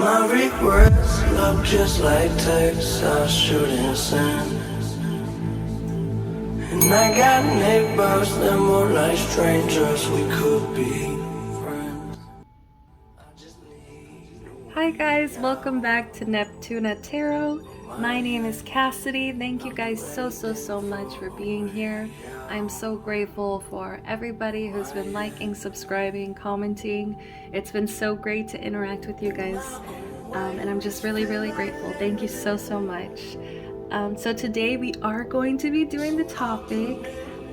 my regrets look just like texts I shouldn't send. And I got neighbors, they're more like strangers, we could be friends. Hi guys, welcome back to Neptuna Tarot. My name is Cassidy. Thank you guys so much for being here. I'm so grateful for everybody who's been liking, subscribing, commenting. It's been so great to interact with you guys, and I'm just really grateful. Thank you so much. So today we are going to be doing the topic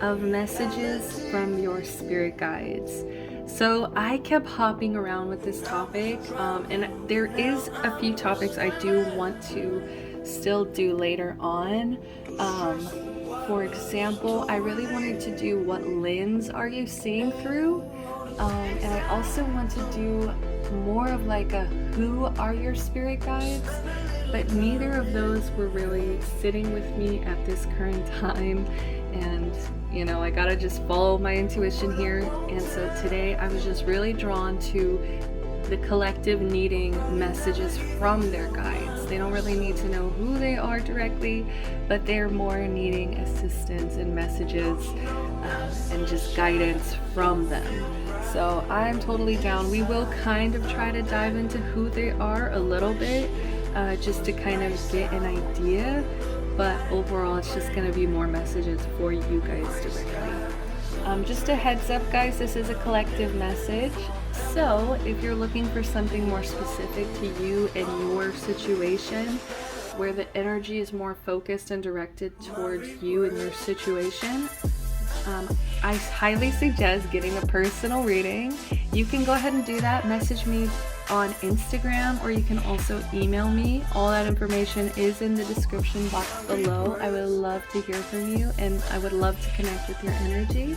of messages from your spirit guides. So I kept hopping around with this topic, and there is a few topics I do want to still do later on. For example, I really wanted to do what lens are you seeing through, and I also want to do more of like a who are your spirit guides, but neither of those were really sitting with me at this current time. And you know, I gotta just follow my intuition here. And so today I was just really drawn to the collective needing messages from their guides. They don't really need to know who they are directly, but they're more needing assistance and messages and just guidance from them. So I'm totally down. We will kind of try to dive into who they are a little bit, just to kind of get an idea. But overall, it's just going to be more messages for you guys directly. Just a heads up, guys, this is a collective message. So if you're looking for something more specific to you and your situation, where the energy is more focused and directed towards you and your situation, I highly suggest getting a personal reading. You can go ahead and do that. Message me on Instagram, or you can also email me. All that information is in the description box below. I would love to hear from you, and I would love to connect with your energy.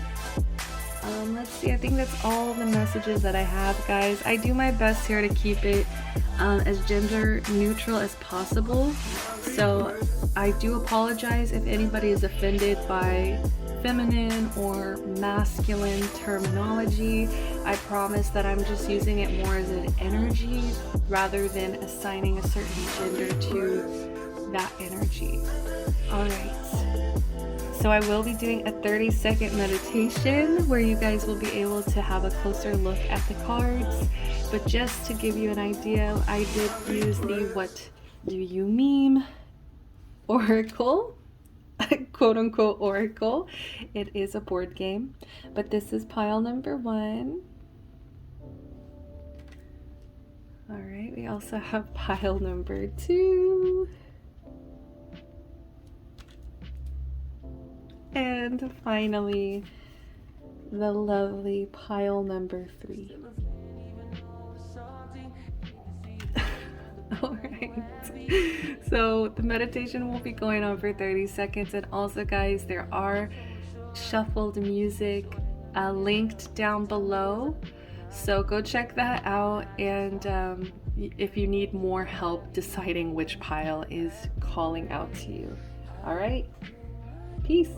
Let's see, I think that's all the messages that I have, guys. I do my best here to keep it as gender neutral as possible, so I do apologize if anybody is offended by feminine or masculine terminology. I promise that I'm just using it more as an energy rather than assigning a certain gender to that energy. Alright, so I will be doing a 30-second meditation where you guys will be able to have a closer look at the cards. But just to give you an idea, I did use the What Do You Meme Oracle, quote unquote oracle. It is a board game, but this is pile number 1. All right, we also have pile number 2, and finally the lovely pile number 3. Alright, so the meditation will be going on for 30 seconds, and also, guys, there are shuffled music linked down below, so go check that out. And if you need more help deciding which pile is calling out to you. Alright, peace.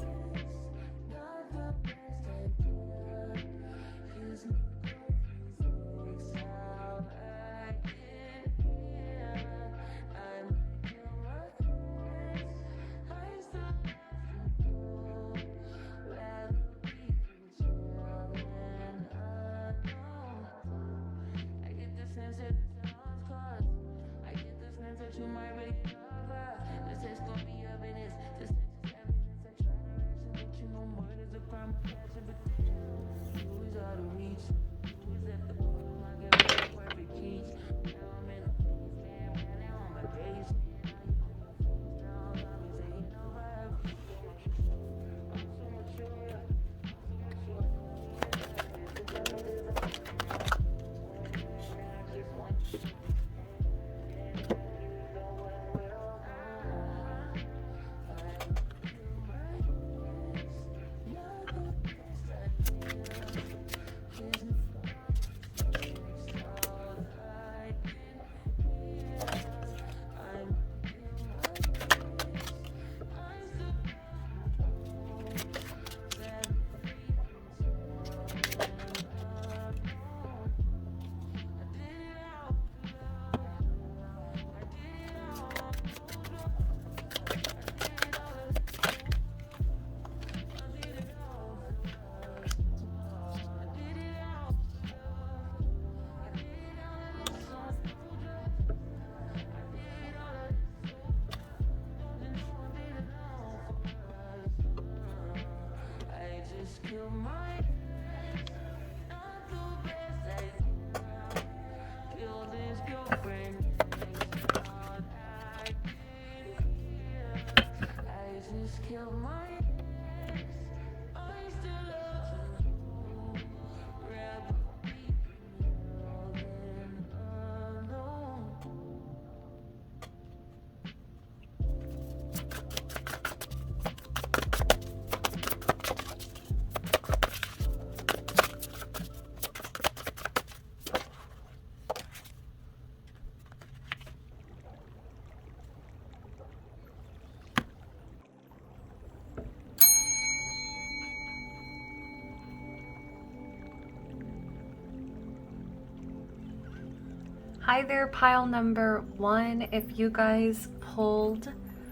Hi there, pile number 1. If you guys pulled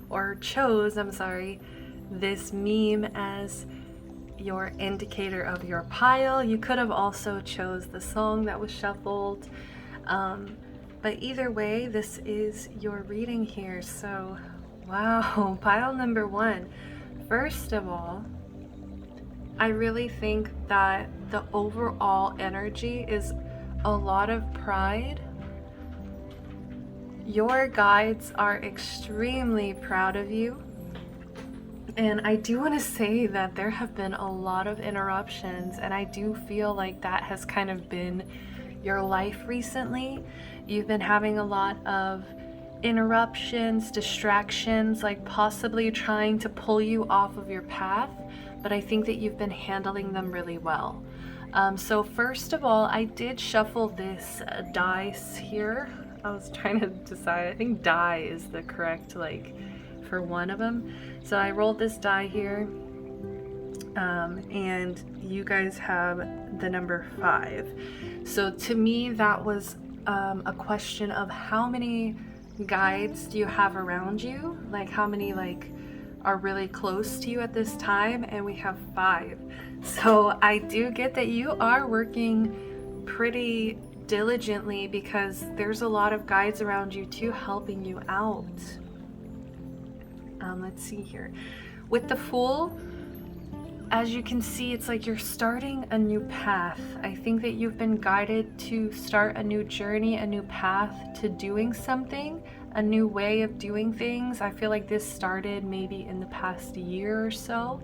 or chose, I'm sorry, this meme as your indicator of your pile, you could have also chose the song that was shuffled. But either way, this is your reading here. So, wow, pile number 1. First of all, I really think that the overall energy is a lot of pride. Your guides are extremely proud of you. And I do want to say that there have been a lot of interruptions, and I do feel like that has kind of been your life recently. You've been having a lot of interruptions, distractions, like possibly trying to pull you off of your path, but I think that you've been handling them really well. So first of all, I did shuffle this dice here. I was trying to decide, I think die is the correct for one of them. So I rolled this die here, and you guys have the number 5. So to me, that was a question of how many guides do you have around you? Like how many are really close to you at this time? And we have 5. So I do get that you are working pretty diligently because there's a lot of guides around you too helping you out. Let's see here. With the Fool, as you can see, it's like you're starting a new path. I think that you've been guided to start a new journey, a new path to doing something, a new way of doing things. I feel like this started maybe in the past year or so.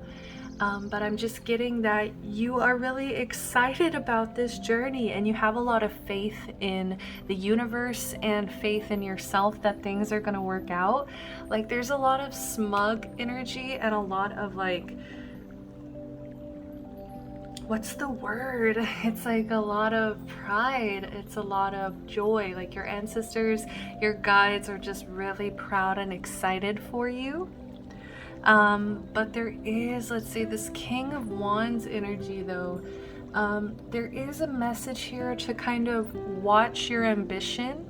But I'm just getting that you are really excited about this journey and you have a lot of faith in the universe and faith in yourself that things are going to work out. Like there's a lot of smug energy and a lot of what's the word? It's like a lot of pride. It's a lot of joy. Like your ancestors, your guides are just really proud and excited for you. But there is, let's say, this King of Wands energy though. There is a message here to kind of watch your ambition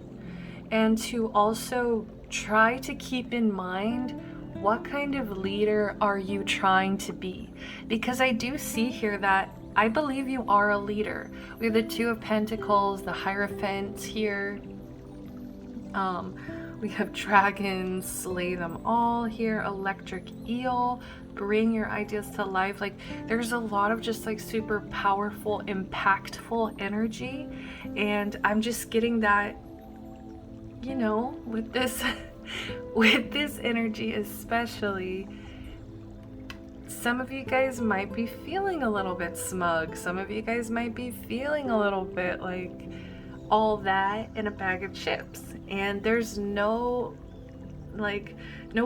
and to also try to keep in mind what kind of leader are you trying to be? Because I do see here that I believe you are a leader. We have the 2 of Pentacles, the Hierophant here. We have dragons, slay them all here, electric eel, bring your ideas to life. Like there's a lot of just super powerful, impactful energy. And I'm just getting that, with this, with this energy especially, some of you guys might be feeling a little bit smug. Some of you guys might be feeling a little bit like all that in a bag of chips. And there's no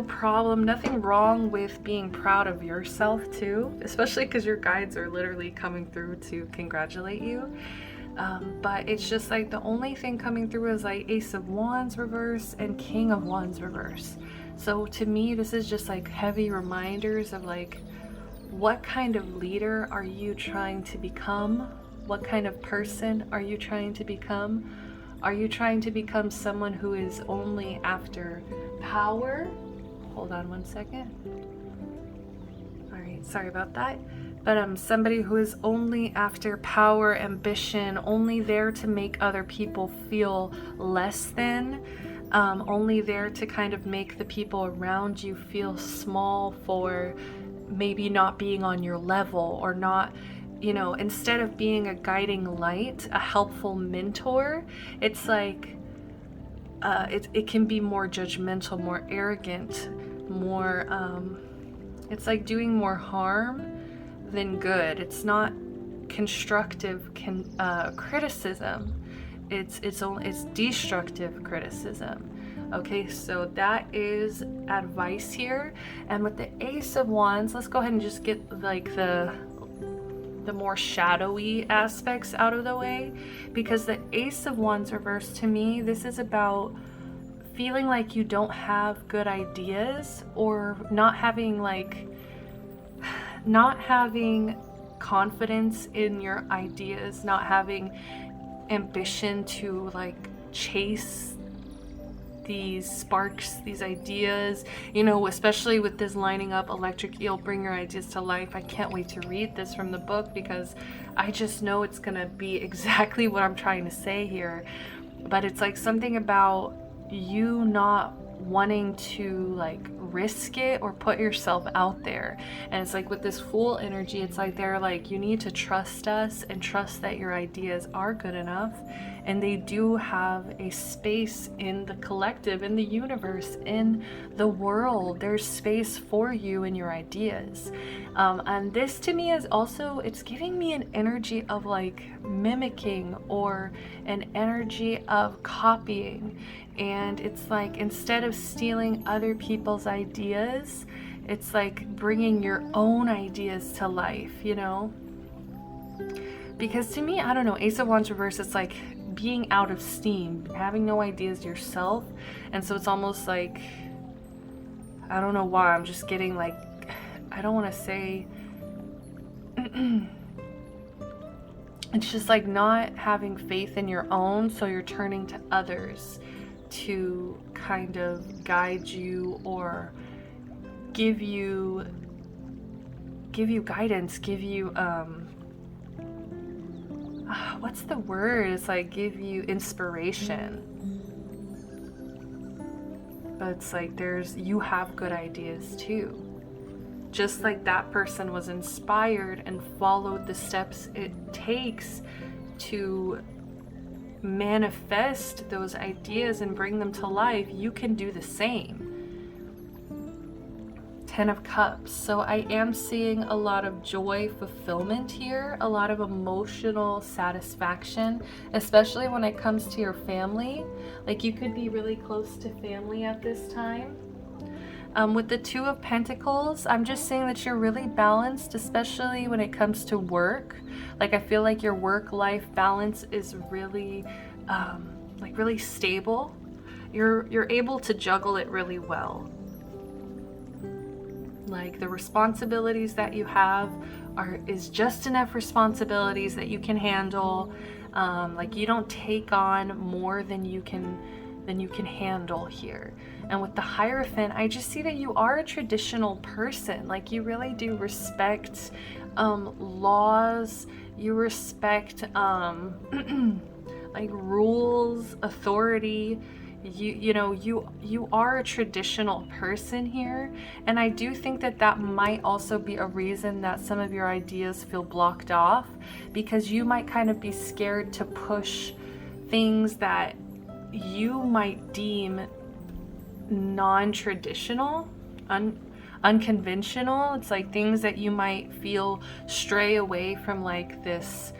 problem, nothing wrong with being proud of yourself too, especially because your guides are literally coming through to congratulate you. But it's just the only thing coming through is Ace of Wands reverse and King of Wands reverse. So to me, this is just heavy reminders of what kind of leader are you trying to become? What kind of person are you trying to become? Are you trying to become someone who is only after power? Hold on one second. All right, sorry about that. But somebody who is only after power, ambition, only there to make other people feel less than, only there to kind of make the people around you feel small for maybe not being on your level or not, instead of being a guiding light, a helpful mentor, it's it can be more judgmental, more arrogant, more, it's doing more harm than good. It's not constructive criticism. It's destructive criticism. Okay, so that is advice here. And with the Ace of Wands, let's go ahead and just get the more shadowy aspects out of the way, because the Ace of Wands reverse, to me, this is about feeling like you don't have good ideas, or not having confidence in your ideas, not having ambition to chase these sparks, these ideas, you know, especially with this lining up electric eel, bring your ideas to life. I can't wait to read this from the book because I just know it's gonna be exactly what I'm trying to say here. But it's like something about you not wanting to like risk it or put yourself out there. And it's like with this Fool energy, it's like they're like, you need to trust us and trust that your ideas are good enough, and they do have a space in the collective, in the universe, in the world. There's space for you and your ideas. And this to me is also, it's giving me an energy of like mimicking or an energy of copying. And it's like, instead of stealing other people's ideas, it's like bringing your own ideas to life, you know? Because to me, I don't know, Ace of Wands reverse, it's like being out of steam, having no ideas yourself. And so it's almost like, I don't know why, I'm just getting like, I don't want to say, it's just like not having faith in your own, so you're turning to others to kind of guide you or give you guidance, give you what's the word? It's like give you inspiration. But it's like you have good ideas too. Just like that person was inspired and followed the steps it takes to manifest those ideas and bring them to life, you can do the same. 10 of Cups. So I am seeing a lot of joy, fulfillment here, a lot of emotional satisfaction, especially when it comes to your family. Like you could be really close to family at this time. With the Two of Pentacles, I'm just saying that you're really balanced, especially when it comes to work. Like I feel like your work-life balance is really, like really stable. You're able to juggle it really well. Like the responsibilities that you have is just enough responsibilities that you can handle. Like you don't take on more than you can handle here. And with the Hierophant, I just see that you are a traditional person. Like you really do respect laws, you respect like rules, authority. You are a traditional person here, and I do think that might also be a reason that some of your ideas feel blocked off, because you might kind of be scared to push things that you might deem non-traditional, unconventional. It's like things that you might feel stray away from, like this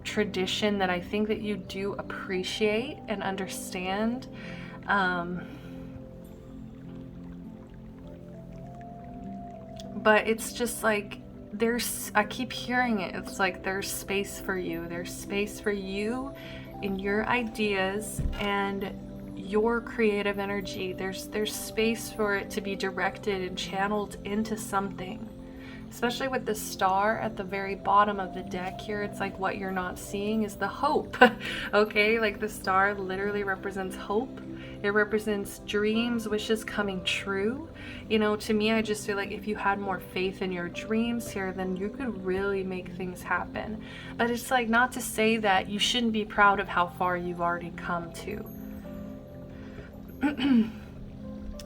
tradition that I think that you do appreciate and understand. But it's just like I keep hearing it, it's like there's space for you. There's space for you in your ideas and your creative energy. There's space for it to be directed and channeled into something. Especially with the star at the very bottom of the deck here, it's like what you're not seeing is the hope. Okay, like the star literally represents hope. It represents dreams, wishes coming true. You know, to me, I just feel like if you had more faith in your dreams here, then you could really make things happen. But it's like not to say that you shouldn't be proud of how far you've already come to.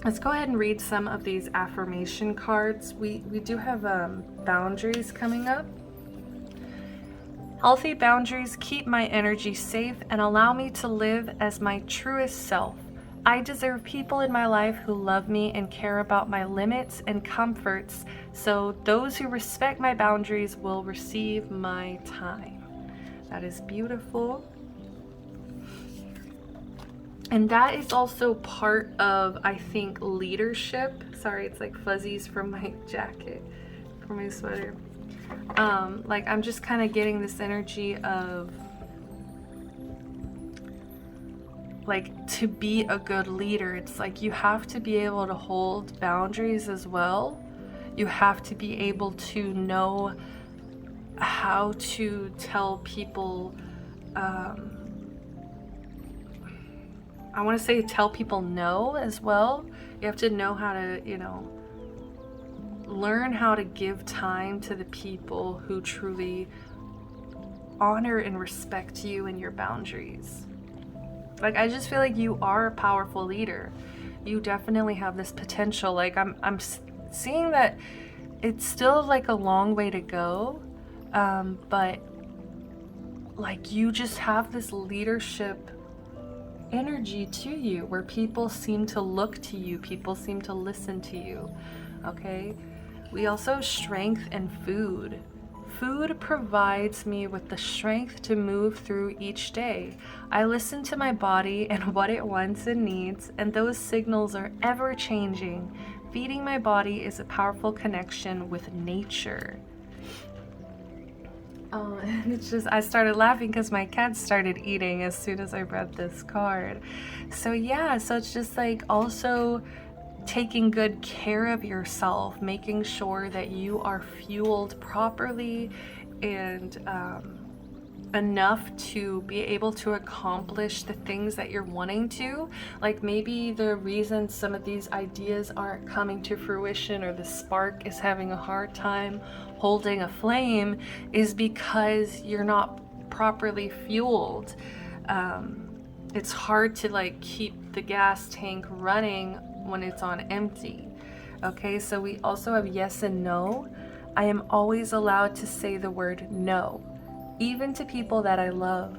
Let's go ahead and read some of these affirmation cards. We do have boundaries coming up. Healthy boundaries keep my energy safe and allow me to live as my truest self. I deserve people in my life who love me and care about my limits and comforts, so those who respect my boundaries will receive my time. That is beautiful. And that is also part of, I think, leadership. Sorry, it's like fuzzies from my jacket, from my sweater. Like I'm just kind of getting this energy of like, to be a good leader, it's like you have to be able to hold boundaries as well. You have to be able to know how to tell people I want to say tell people no as well. You have to know how to, you know, learn how to give time to the people who truly honor and respect you and your boundaries. Like, I just feel like you are a powerful leader. You definitely have this potential. Like, I'm seeing that it's still like a long way to go, but like, you just have this leadership energy to you where people seem to look to you, people seem to listen to you. Okay, we also have strength and food. Food provides me with the strength to move through each day. I listen to my body and what it wants and needs, and those signals are ever changing. Feeding my body is a powerful connection with nature. Oh, and it's just, I started laughing because my cat started eating as soon as I read this card. So yeah, so it's just like also taking good care of yourself, making sure that you are fueled properly and enough to be able to accomplish the things that you're wanting to. Like, maybe the reason some of these ideas aren't coming to fruition, or the spark is having a hard time holding a flame, is because you're not properly fueled. It's hard to like keep the gas tank running when it's on empty. Okay, so we also have yes and no. I am always allowed to say the word no, even to people that I love.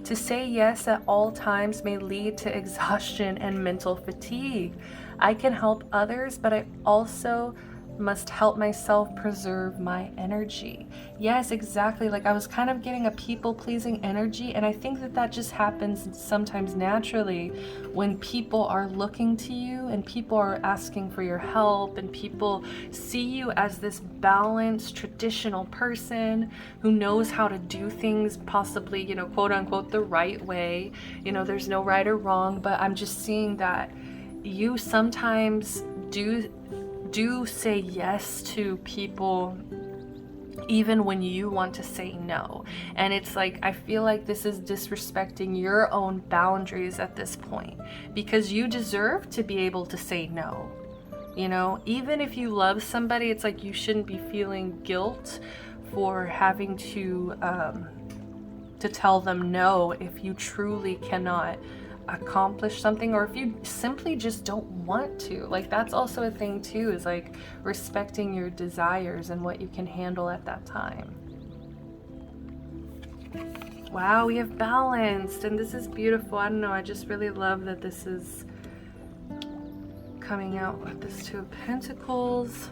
To say yes at all times may lead to exhaustion and mental fatigue. I can help others, but I also must help myself preserve my energy. Yes, exactly. Like, I was kind of getting a people-pleasing energy, and I think that that just happens sometimes naturally when people are looking to you and people are asking for your help, and people see you as this balanced, traditional person who knows how to do things possibly, you know, quote unquote, the right way. You know, there's no right or wrong, but I'm just seeing that you sometimes do say yes to people even when you want to say no. And it's like, I feel like this is disrespecting your own boundaries at this point, because you deserve to be able to say no. You know, even if you love somebody, it's like you shouldn't be feeling guilt for having to tell them no if you truly cannot accomplish something, or if you simply just don't want to. Like, that's also a thing too, is like respecting your desires and what you can handle at that time. Wow, we have balanced, and this is beautiful. I don't know, I just really love that this is coming out with this Two of Pentacles.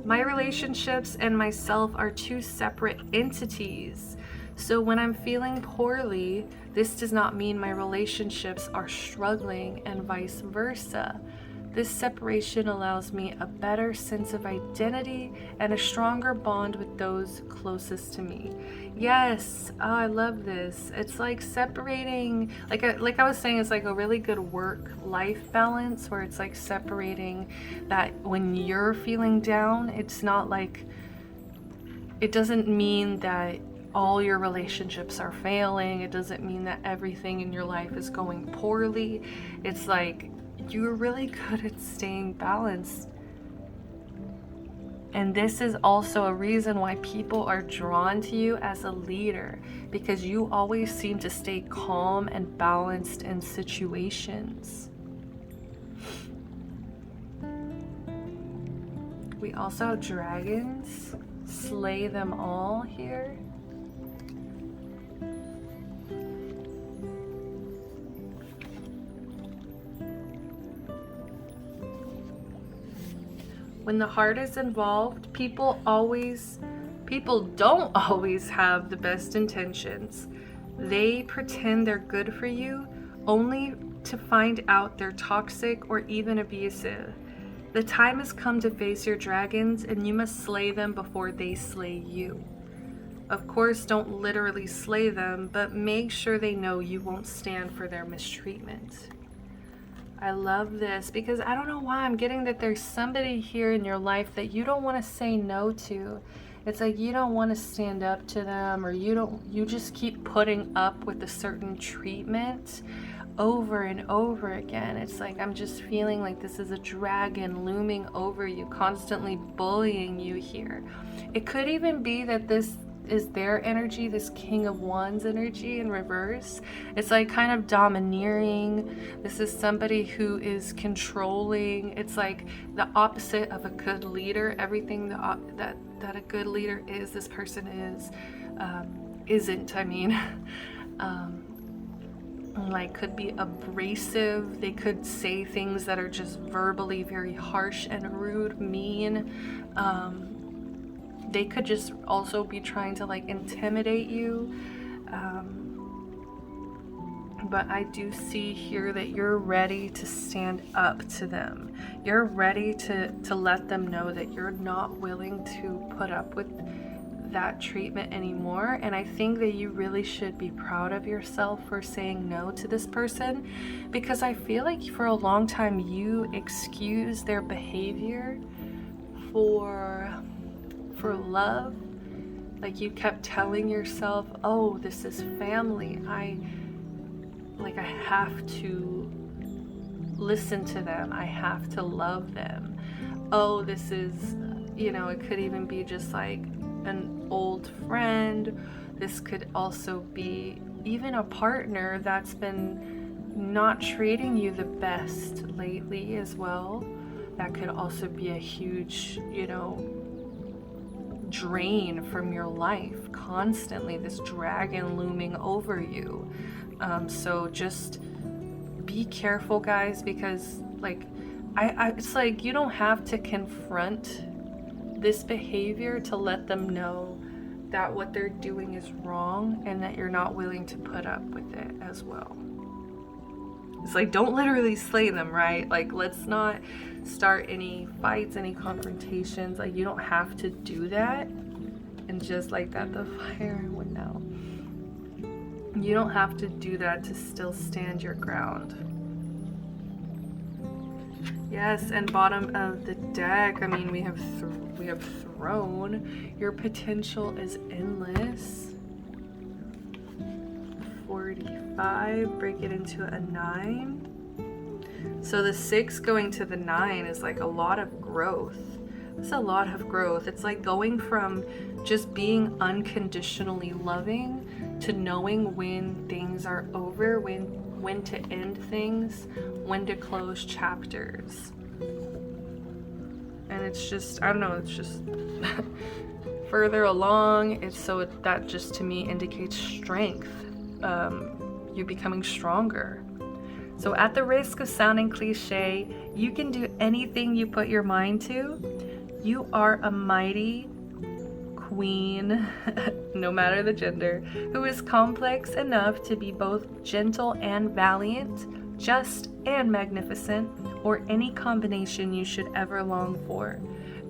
My relationships and myself are two separate entities. So when I'm feeling poorly, this does not mean my relationships are struggling, and vice versa. This separation allows me a better sense of identity and a stronger bond with those closest to me. Yes, oh, I love this. It's like separating, like I was saying, it's like a really good work-life balance, where it's like separating that when you're feeling down, it's not like, it doesn't mean that all your relationships are failing. It doesn't mean that everything in your life is going poorly. It's like, you're really good at staying balanced. And this is also a reason why people are drawn to you as a leader, because you always seem to stay calm and balanced in situations. We also have dragons. Slay them all here. When the heart is involved, people don't always have the best intentions. They pretend they're good for you only to find out they're toxic or even abusive. The time has come to face your dragons, and you must slay them before they slay you. Of course, don't literally slay them, but make sure they know you won't stand for their mistreatment. I love this, because I don't know why I'm getting that there's somebody here in your life that you don't want to say no to. It's like you don't want to stand up to them, or you just keep putting up with a certain treatment over and over again. It's like I'm just feeling like this is a dragon looming over you, constantly bullying you here. It could even be that this is their energy, this King of Wands energy in reverse. It's like kind of domineering. This is somebody who is controlling. It's like the opposite of a good leader. Everything that a good leader is, this person isn't. I mean, like could be abrasive. They could say things that are just verbally very harsh and rude, mean. They could just also be trying to like intimidate you. But I do see here that you're ready to stand up to them. You're ready to let them know that you're not willing to put up with that treatment anymore. And I think that you really should be proud of yourself for saying no to this person, because I feel like for a long time you excused their behavior for love. Like you kept telling yourself, oh, this is family, I have to listen to them, I have to love them. Oh, this is, it could even be just like an old friend. This could also be even a partner that's been not treating you the best lately as well. That could also be a huge, drain from your life, constantly this dragon looming over you. So just be careful, guys, because like it's like you don't have to confront this behavior to let them know that what they're doing is wrong and that you're not willing to put up with it as well. It's like, don't literally slay them, right? Like, let's not start any fights, any confrontations. Like, you don't have to do that. And just like that, the fire went out. You don't have to do that to still stand your ground. Yes, and bottom of the deck, I mean, we have Throne. Your potential is endless. 45, break it into a 9. So the 6 going to the 9 is like a lot of growth. It's a lot of growth. It's like going from just being unconditionally loving to knowing when things are over, when to end things, when to close chapters. And it's just, I don't know, it's just further along. It's so that just to me indicates strength. You're becoming stronger. So at the risk of sounding cliche, you can do anything you put your mind to. You are a mighty queen, no matter the gender, who is complex enough to be both gentle and valiant, just and magnificent, or any combination you should ever long for.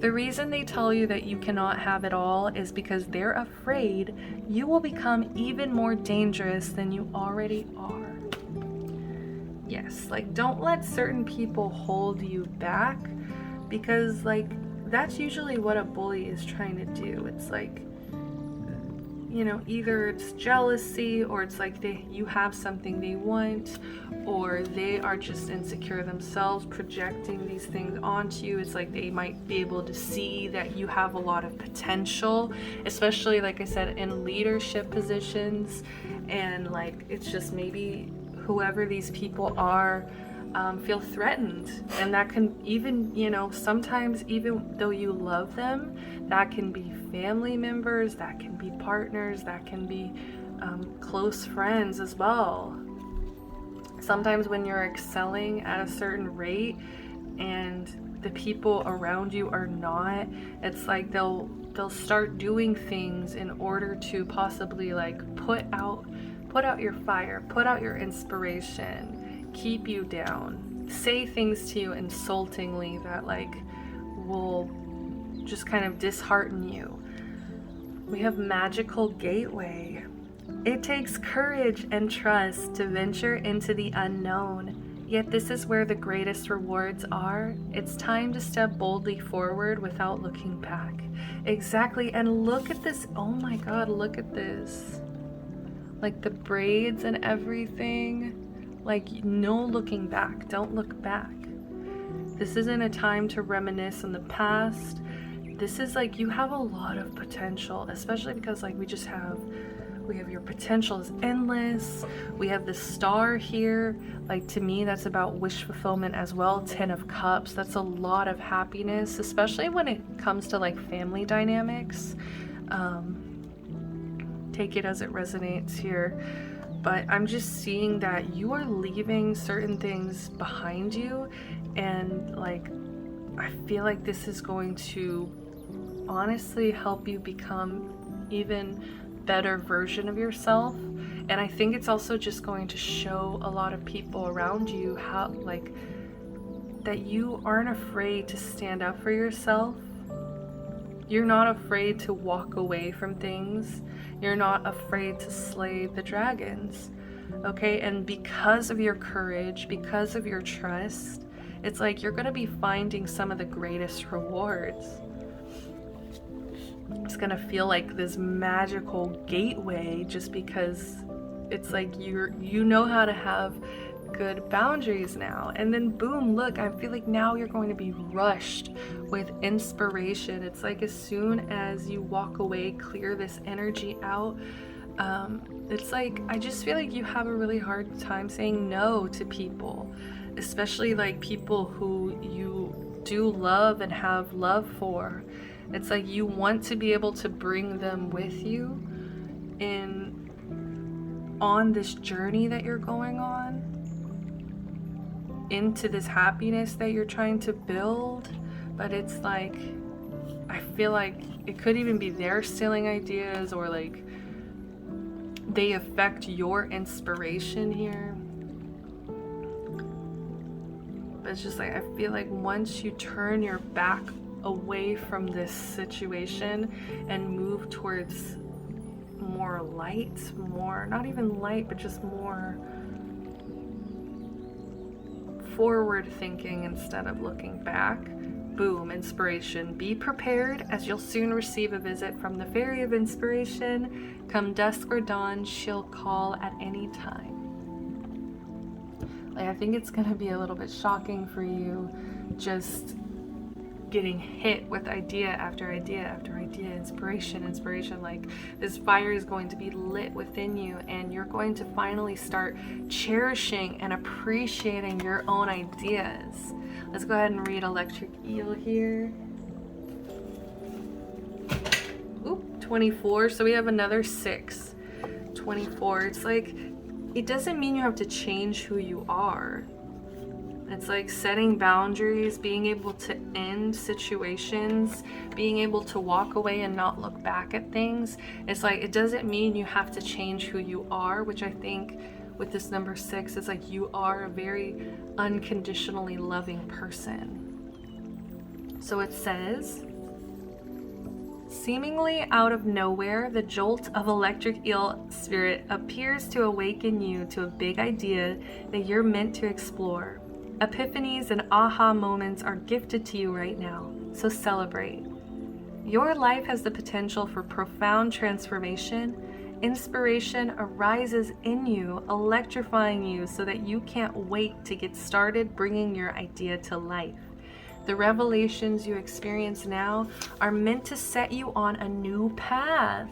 The reason they tell you that you cannot have it all is because they're afraid you will become even more dangerous than you already are. Yes, like don't let certain people hold you back, because like that's usually what a bully is trying to do. It's like, either it's jealousy, or it's like you have something they want, or they are just insecure themselves, projecting these things onto you. It's like they might be able to see that you have a lot of potential, especially like I said, in leadership positions. And like it's just maybe whoever these people are feel threatened, and that can even, sometimes even though you love them, that can be family members, that can be partners, that can be close friends as well. Sometimes when you're excelling at a certain rate and the people around you are not, it's like they'll start doing things in order to possibly like put out your fire, put out your inspiration, keep you down, say things to you insultingly that like will just kind of dishearten you. We have magical gateway. It takes courage and trust to venture into the unknown. Yet this is where the greatest rewards are. It's time to step boldly forward without looking back. Exactly. And look at this. Oh my God, look at this. Like the braids and everything. Like, no looking back. Don't look back. This isn't a time to reminisce on the past. This is like, you have a lot of potential, especially because like we have your potential is endless. We have the star here. Like, to me, that's about wish fulfillment as well. 10 of Cups. That's a lot of happiness, especially when it comes to like family dynamics. Take it as it resonates here. But I'm just seeing that you are leaving certain things behind you. And like, I feel like this is going to honestly help you become even better version of yourself. And I think it's also just going to show a lot of people around you how, like, that you aren't afraid to stand up for yourself. You're not afraid to walk away from things. You're not afraid to slay the dragons. Okay? And because of your courage, because of your trust, it's like you're going to be finding some of the greatest rewards. It's gonna feel like this magical gateway, just because it's like you know how to have good boundaries now. And then boom, look, I feel like now you're going to be rushed with inspiration. It's like as soon as you walk away, clear this energy out, it's like I just feel like you have a really hard time saying no to people, especially like people who you do love and have love for. It's like you want to be able to bring them with you on this journey that you're going on, into this happiness that you're trying to build. But it's like, I feel like it could even be they're stealing ideas, or like they affect your inspiration here. But it's just like, I feel like once you turn your back away from this situation and move towards more light, more, not even light, but just more forward thinking instead of looking back. Boom, inspiration. Be prepared, as you'll soon receive a visit from the Fairy of Inspiration. Come dusk or dawn, she'll call at any time. Like, I think it's gonna be a little bit shocking for you, just getting hit with idea after idea after idea, inspiration. Like, this fire is going to be lit within you, and you're going to finally start cherishing and appreciating your own ideas. Let's go ahead and read Electric Eel here. Oop, 24. So we have another 6. 24. It's like, it doesn't mean you have to change who you are. It's like setting boundaries, being able to end situations, being able to walk away and not look back at things. It's like, it doesn't mean you have to change who you are, which I think with this number 6 is like, you are a very unconditionally loving person. So it says, seemingly out of nowhere, the jolt of electric eel spirit appears to awaken you to a big idea that you're meant to explore. Epiphanies and aha moments are gifted to you right now, so celebrate. Your life has the potential for profound transformation. Inspiration arises in you, electrifying you so that you can't wait to get started bringing your idea to life. The revelations you experience now are meant to set you on a new path.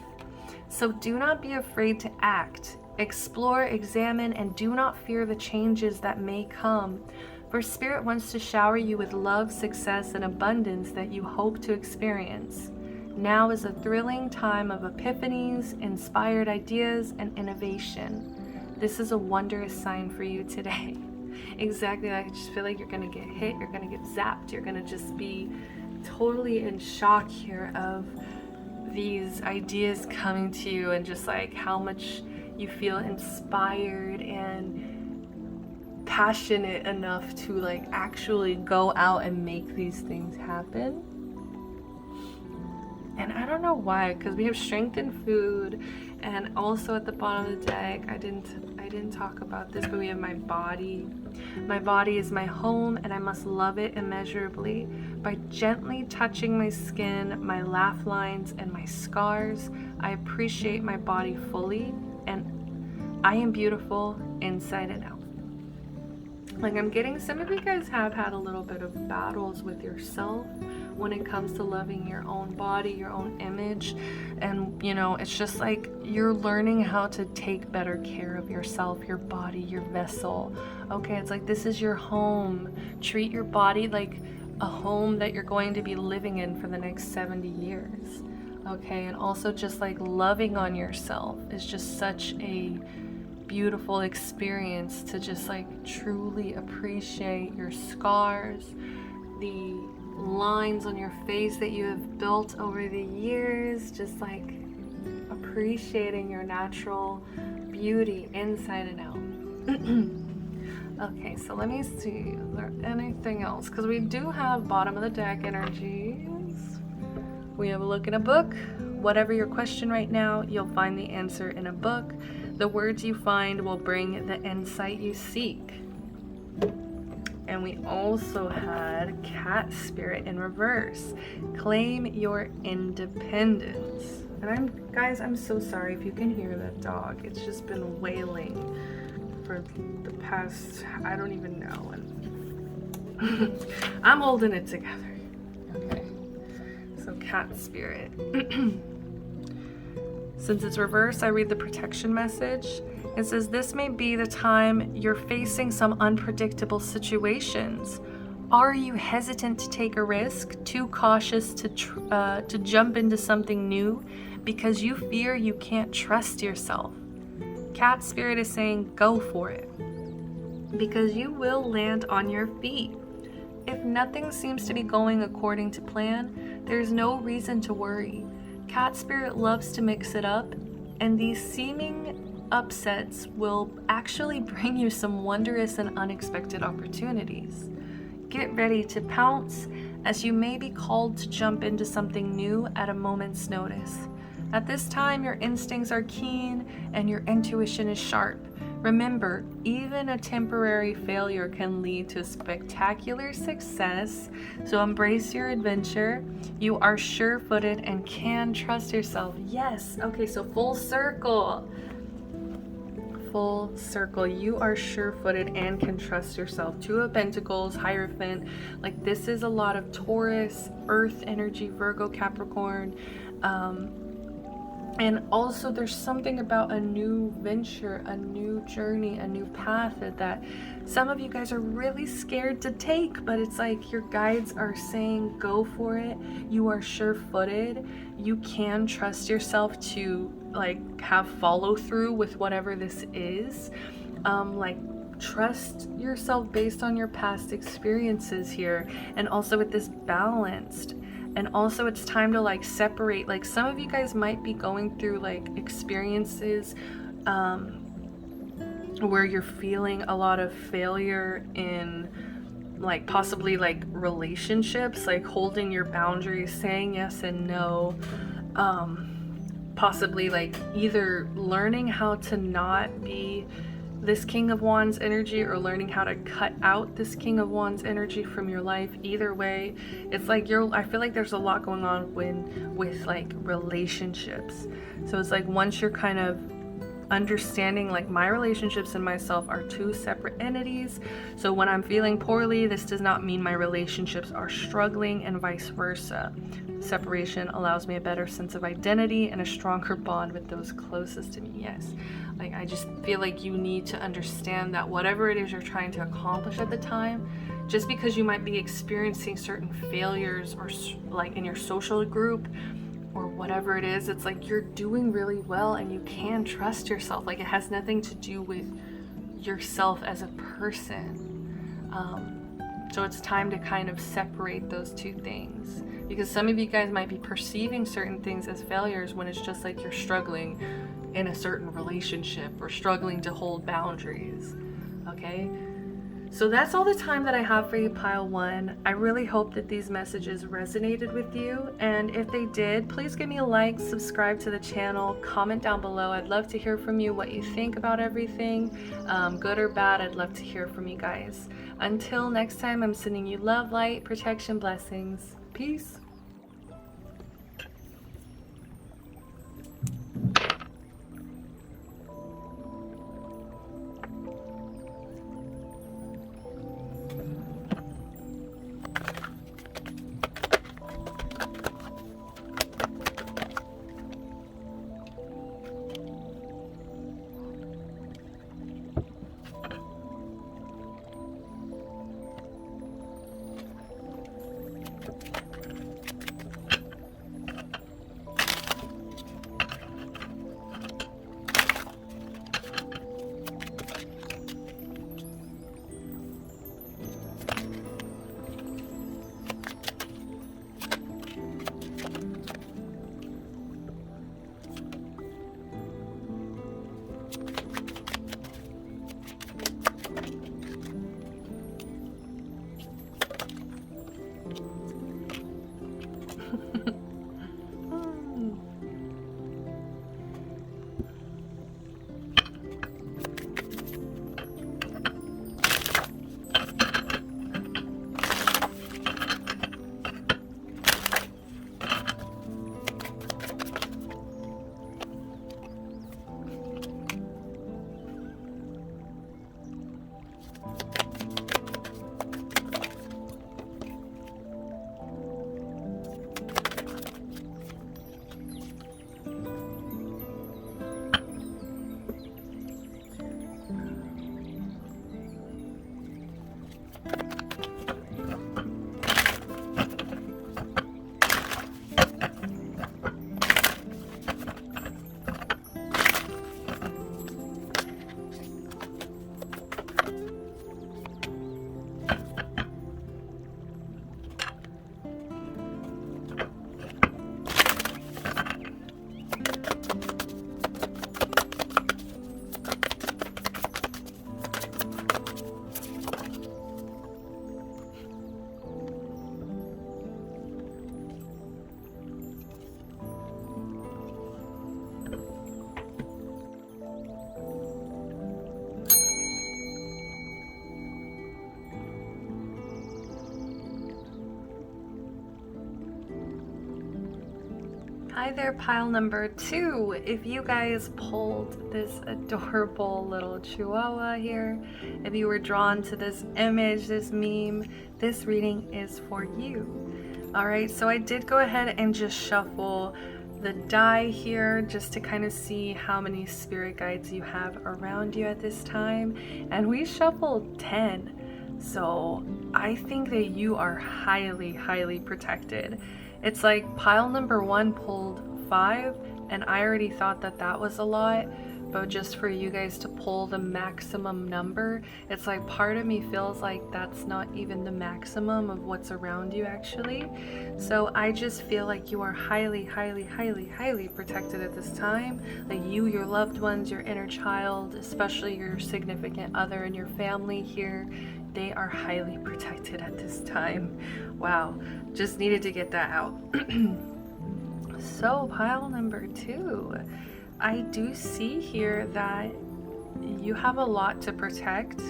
So do not be afraid to act. Explore, examine, and do not fear the changes that may come. For Spirit wants to shower you with love, success, and abundance that you hope to experience. Now is a thrilling time of epiphanies, inspired ideas, and innovation. This is a wondrous sign for you today. Exactly, I just feel like you're going to get hit, you're going to get zapped, you're going to just be totally in shock here of these ideas coming to you, and just like how much you feel inspired and passionate enough to like actually go out and make these things happen. And I don't know why, because we have strength in food, And also at the bottom of the deck, I didn't talk about this, but we have my body. My body is my home, and I must love it immeasurably. By gently touching my skin, my laugh lines, and my scars, I appreciate my body fully, and I am beautiful inside and out. Like, I'm getting, some of you guys have had a little bit of battles with yourself when it comes to loving your own body, your own image. And, you know, it's just like you're learning how to take better care of yourself, your body, your vessel. Okay, it's like, this is your home. Treat your body like a home that you're going to be living in for the next 70 years. Okay, and also just like loving on yourself is just such a beautiful experience, to just like truly appreciate your scars, the lines on your face that you have built over the years, just like appreciating your natural beauty inside and out. Okay, so let me see, is there anything else? Because we do have bottom of the deck energies. We have a look in a book. Whatever your question right now, you'll find the answer in a book. The words you find will bring the insight you seek. And we also had cat spirit in reverse. Claim your independence. And I'm so sorry if you can hear that dog. It's just been wailing for the past, I don't even know. And I'm holding it together. Okay. So cat spirit. Since it's reversed, I read the protection message. It says, this may be the time you're facing some unpredictable situations. Are you hesitant to take a risk, too cautious to jump into something new because you fear you can't trust yourself? Cat spirit is saying, go for it, because you will land on your feet. If nothing seems to be going according to plan, there's no reason to worry. Cat spirit loves to mix it up, and these seeming upsets will actually bring you some wondrous and unexpected opportunities. Get ready to pounce, as you may be called to jump into something new at a moment's notice. At this time, your instincts are keen and your intuition is sharp. Remember, even a temporary failure can lead to spectacular success, so embrace your adventure. You are sure-footed and can trust yourself. Yes, okay, so full circle. Full circle. You are sure-footed and can trust yourself. Two of Pentacles, Hierophant. Like, this is a lot of Taurus, Earth energy, Virgo, Capricorn. And also there's something about a new venture, a new journey, a new path that some of you guys are really scared to take, but it's like your guides are saying go for it. You are sure-footed. You can trust yourself to like have follow through with whatever this is. Like, trust yourself based on your past experiences here, and also with this balanced. And also it's time to like separate, like some of you guys might be going through like experiences where you're feeling a lot of failure in like possibly like relationships, like holding your boundaries, saying yes and no, possibly like either learning how to not be this King of Wands energy or learning how to cut out this King of Wands energy from your life. Either way, it's like I feel like there's a lot going on with like relationships. So it's like once you're kind of understanding like my relationships and myself are two separate entities. So when I'm feeling poorly, this does not mean my relationships are struggling, and vice versa. Separation allows me a better sense of identity and a stronger bond with those closest to me. Yes. Like, I just feel like you need to understand that whatever it is you're trying to accomplish at the time, just because you might be experiencing certain failures or like in your social group or whatever it is, it's like you're doing really well and you can trust yourself. Like, it has nothing to do with yourself as a person. So it's time to kind of separate those two things, because some of you guys might be perceiving certain things as failures when it's just like you're struggling in a certain relationship or struggling to hold boundaries. Okay, So that's all the time that I have for you, pile one. I really hope that these messages resonated with you, and if they did, please give me a like, subscribe to the channel, comment down below. I'd love to hear from you what you think about everything, good or bad. I'd love to hear from you guys. Until next time, I'm sending you love, light, protection, blessings. Peace. Hi there, pile number two. If you guys pulled this adorable little chihuahua here, if you were drawn to this image, this meme, this reading is for you. All right, so I did go ahead and just shuffle the die here just to kind of see how many spirit guides you have around you at this time. And we shuffled 10. So I think that you are highly, highly protected. It's like pile number one pulled 5, and I already thought that that was a lot, but just for you guys to pull the maximum number, it's like part of me feels like that's not even the maximum of what's around you actually. So I just feel like you are highly, highly, highly, highly protected at this time. Like you, your loved ones, your inner child, especially your significant other and your family here, they are highly protected at this time. Wow, just needed to get that out. So pile number two, I do see here that you have a lot to protect.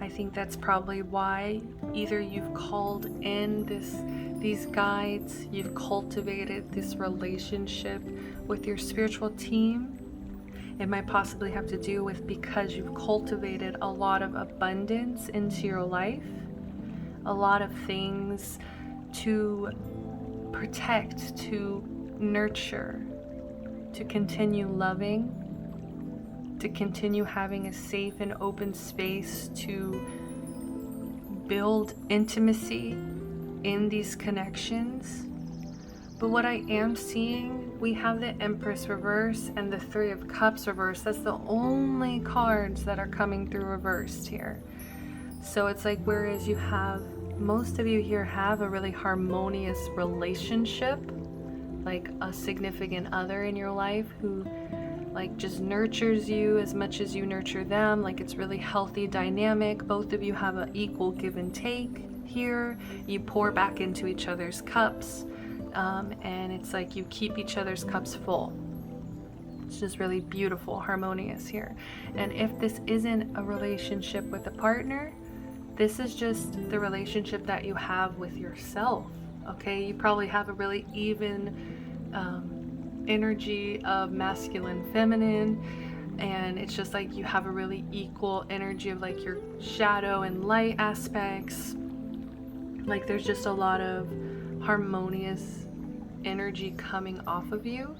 I think that's probably why either you've called in these guides, you've cultivated this relationship with your spiritual team. It might possibly have to do with because you've cultivated a lot of abundance into your life, a lot of things to protect, to nurture, to continue loving, to continue having a safe and open space to build intimacy in these connections. But what I am seeing, we have the Empress reverse and the Three of Cups reverse. That's the only cards that are coming through reversed here. So it's like, whereas you have, most of you here have a really harmonious relationship, like a significant other in your life who like just nurtures you as much as you nurture them. Like it's really healthy dynamic. Both of you have an equal give and take here. You pour back into each other's cups, and it's like you keep each other's cups full. It's just really beautiful, harmonious here. And if this isn't a relationship with a partner, this is just the relationship that you have with yourself. Okay, you probably have a really even energy of masculine, feminine, and it's just like you have a really equal energy of like your shadow and light aspects. Like there's just a lot of harmonious energy coming off of you,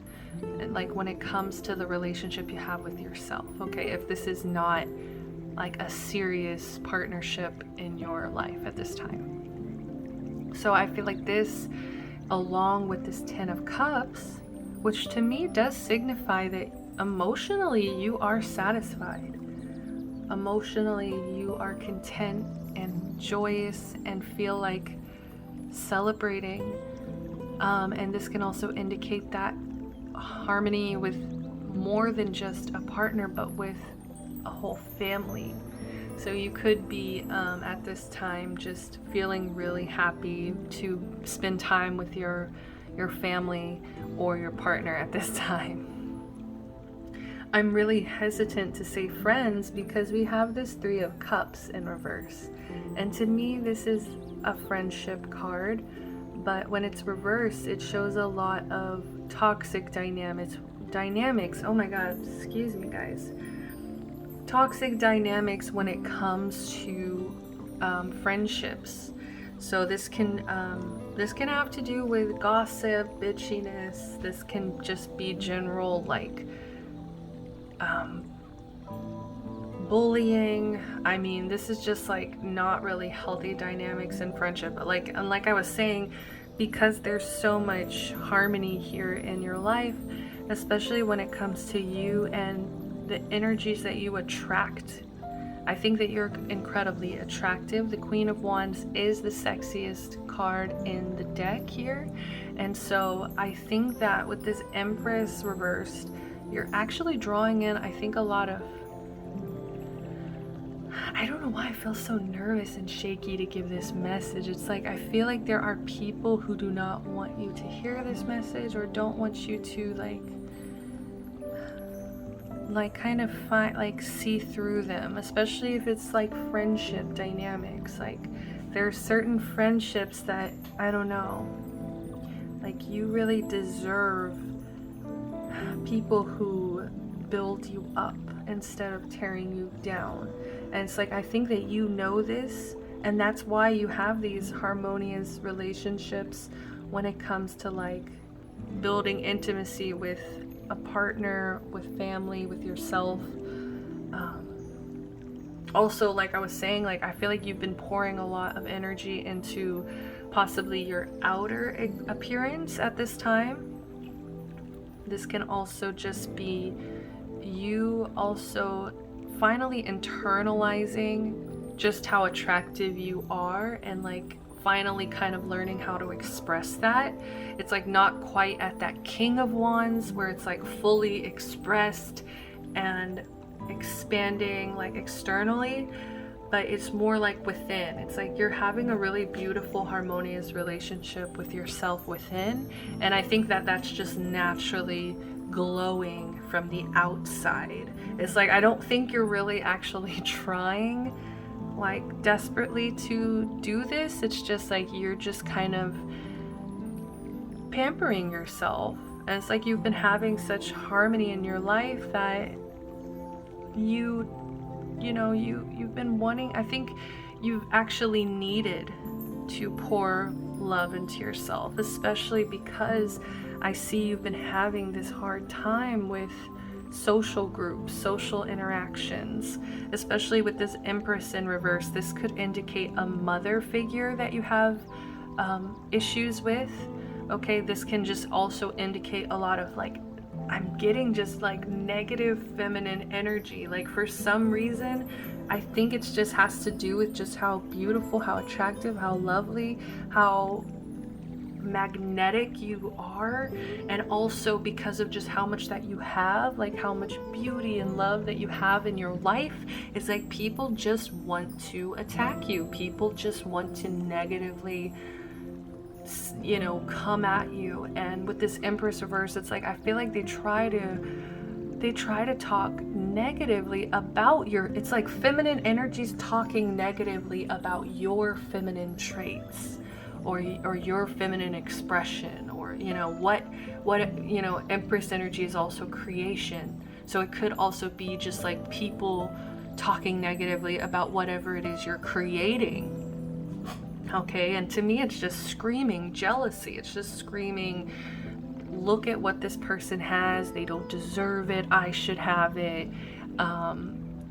like when it comes to the relationship you have with yourself. Okay, if this is not like a serious partnership in your life at this time. So I feel like this, along with this 10 of Cups, which to me does signify that emotionally you are satisfied. Emotionally you are content and joyous and feel like celebrating. And this can also indicate that harmony with more than just a partner, but with a whole family. So you could be at this time just feeling really happy to spend time with your family or your partner at this time. I'm really hesitant to say friends because we have this 3 of Cups in reverse. And to me, this is a friendship card, but when it's reversed, it shows a lot of toxic dynamics. Oh my God, excuse me guys. Toxic dynamics when it comes to friendships. So this can have to do with gossip, bitchiness. This can just be general like bullying. I mean, this is just like not really healthy dynamics in friendship. But like I was saying, because there's so much harmony here in your life, especially when it comes to you and the energies that you attract. I think that you're incredibly attractive. The Queen of Wands is the sexiest card in the deck here. And so I think that with this Empress reversed, you're actually drawing in, I think, a lot of... I don't know why I feel so nervous and shaky to give this message. It's like I feel like there are people who do not want you to hear this message or don't want you to like kind of see through them, especially if it's like friendship dynamics. Like there are certain friendships that, I don't know, like you really deserve people who build you up instead of tearing you down. And it's like I think that you know this, and that's why you have these harmonious relationships when it comes to like building intimacy with a partner, with family, with yourself. Also, like I was saying, like I feel like you've been pouring a lot of energy into possibly your outer appearance at this time. This can also just be you also finally internalizing just how attractive you are and like finally kind of learning how to express that. It's like not quite at that King of Wands where it's like fully expressed and expanding like externally, but it's more like within. It's like you're having a really beautiful, harmonious relationship with yourself within, and I think that that's just naturally glowing from the outside. It's like I don't think you're really actually trying like desperately to do this. It's just like you're just kind of pampering yourself, and it's like you've been having such harmony in your life that you've been wanting, I think you've actually needed to pour love into yourself, especially because I see you've been having this hard time with social groups, social interactions, especially with this Empress in reverse. This could indicate a mother figure that you have issues with. Okay, this can just also indicate a lot of like, I'm getting just like negative feminine energy. Like for some reason, I think it just has to do with just how beautiful, how attractive, how lovely, how magnetic you are, and also because of just how much that you have, like how much beauty and love that you have in your life. It's like people just want to attack you. People just want to negatively, you know, come at you. And with this Empress reverse, it's like I feel like they try to talk negatively about your, it's like feminine energies talking negatively about your feminine traits, or your feminine expression, or you know what you know, Empress energy is also creation, so it could also be just like people talking negatively about whatever it is you're creating. Okay, and to me it's just screaming jealousy. It's just screaming, look at what this person has, they don't deserve it, I should have it,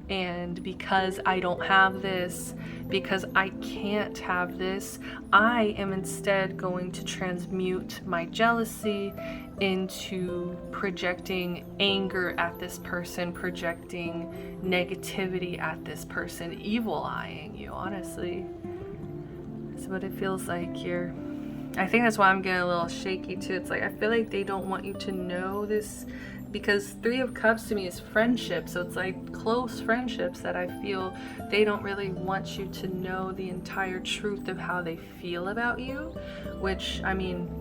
and because I don't have this, because I can't have this, I am instead going to transmute my jealousy into projecting anger at this person, projecting negativity at this person, evil eyeing you, honestly. That's what it feels like here. I think that's why I'm getting a little shaky too. It's like I feel like they don't want you to know this, because Three of Cups to me is friendship. So it's like close friendships that I feel they don't really want you to know the entire truth of how they feel about you, which, I mean,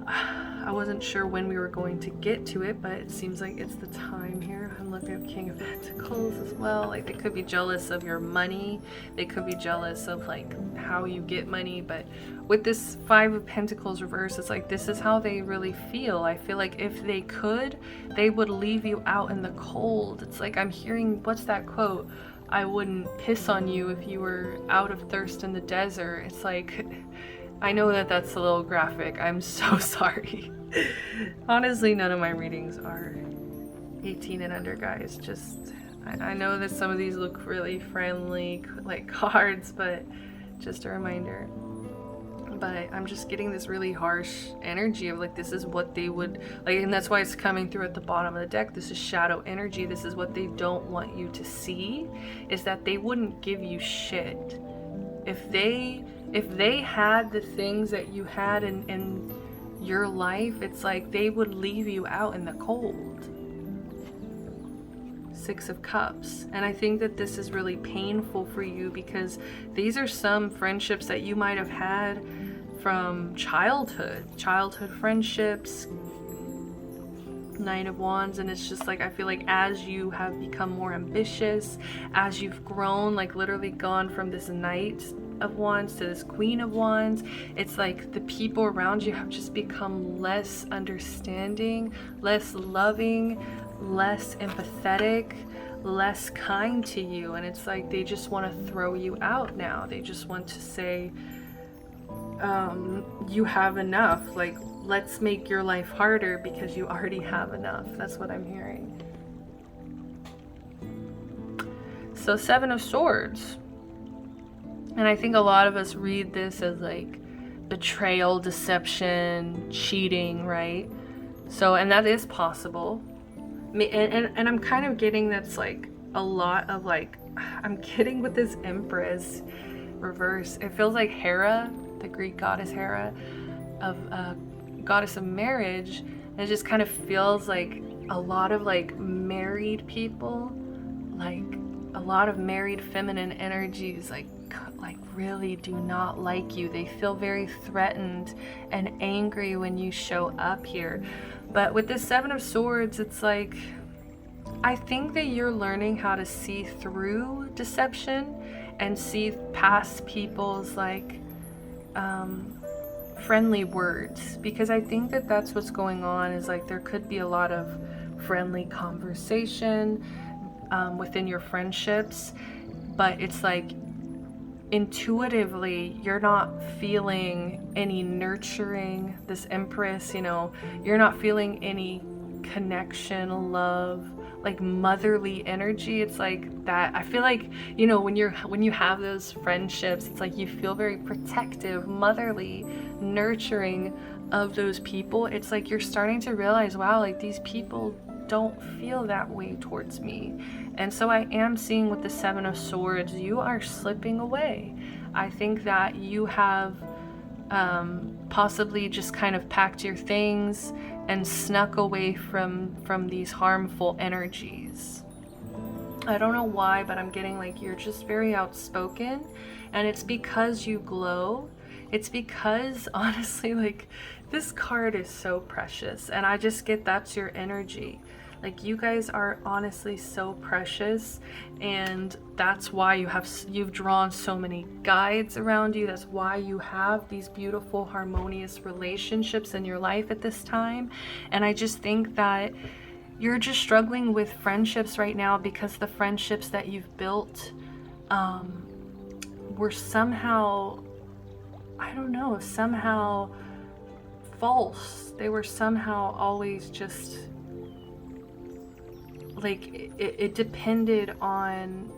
I wasn't sure when we were going to get to it, but it seems like it's the time here. I'm looking at King of Pentacles as well. Like they could be jealous of your money. They could be jealous of like how you get money. But with this Five of Pentacles reverse, it's like this is how they really feel. I feel like if they could, they would leave you out in the cold. It's like I'm hearing, what's that quote? I wouldn't piss on you if you were out of thirst in the desert. It's like, I know that that's a little graphic. I'm so sorry. Honestly, none of my readings are 18 and under, guys. Just, I know that some of these look really friendly, like cards, but just a reminder. But I'm just getting this really harsh energy of like, this is what they would like, and that's why it's coming through at the bottom of the deck. This is shadow energy. This is what they don't want you to see, is that they wouldn't give you shit. If they had the things that you had in your life, it's like they would leave you out in the cold. Six of Cups. And I think that this is really painful for you, because these are some friendships that you might have had from childhood friendships. Knight of Wands. And it's just like, I feel like as you have become more ambitious, as you've grown, like literally gone from this Knight of Wands to this Queen of Wands, it's like the people around you have just become less understanding, less loving, less empathetic, less kind to you. And it's like they just want to throw you out now. They just want to say, you have enough. Like, let's make your life harder because you already have enough. That's what I'm hearing. So Seven of Swords. And I think a lot of us read this as like betrayal, deception, cheating, right? So, and that is possible. And I'm kind of getting that's like a lot of like, I'm getting with this Empress reverse. It feels like Hera, the Greek goddess Hera, of goddess of marriage. And it just kind of feels like a lot of like married people, like a lot of married feminine energies, like really do not like you. They feel very threatened and angry when you show up here. But with this Seven of Swords, it's like, I think that you're learning how to see through deception and see past people's like friendly words, because I think that that's what's going on, is like there could be a lot of friendly conversation within your friendships, but it's like intuitively you're not feeling any nurturing. This Empress, you know, you're not feeling any connection, love, like motherly energy. It's like that. I feel like, you know, when you have those friendships, it's like you feel very protective, motherly, nurturing of those people. It's like you're starting to realize, wow, like these people don't feel that way towards me. And so I am seeing with the Seven of Swords, you are slipping away. I think that you have possibly just kind of packed your things and snuck away from these harmful energies. I don't know why, but I'm getting like you're just very outspoken, and it's because you glow. It's because, honestly, like, this card is so precious, and I just get that's your energy. Like, you guys are honestly so precious, and that's why you've drawn so many guides around you. That's why you have these beautiful, harmonious relationships in your life at this time. And I just think that you're just struggling with friendships right now because the friendships that you've built were somehow, I don't know, somehow false. They were somehow always just like it depended on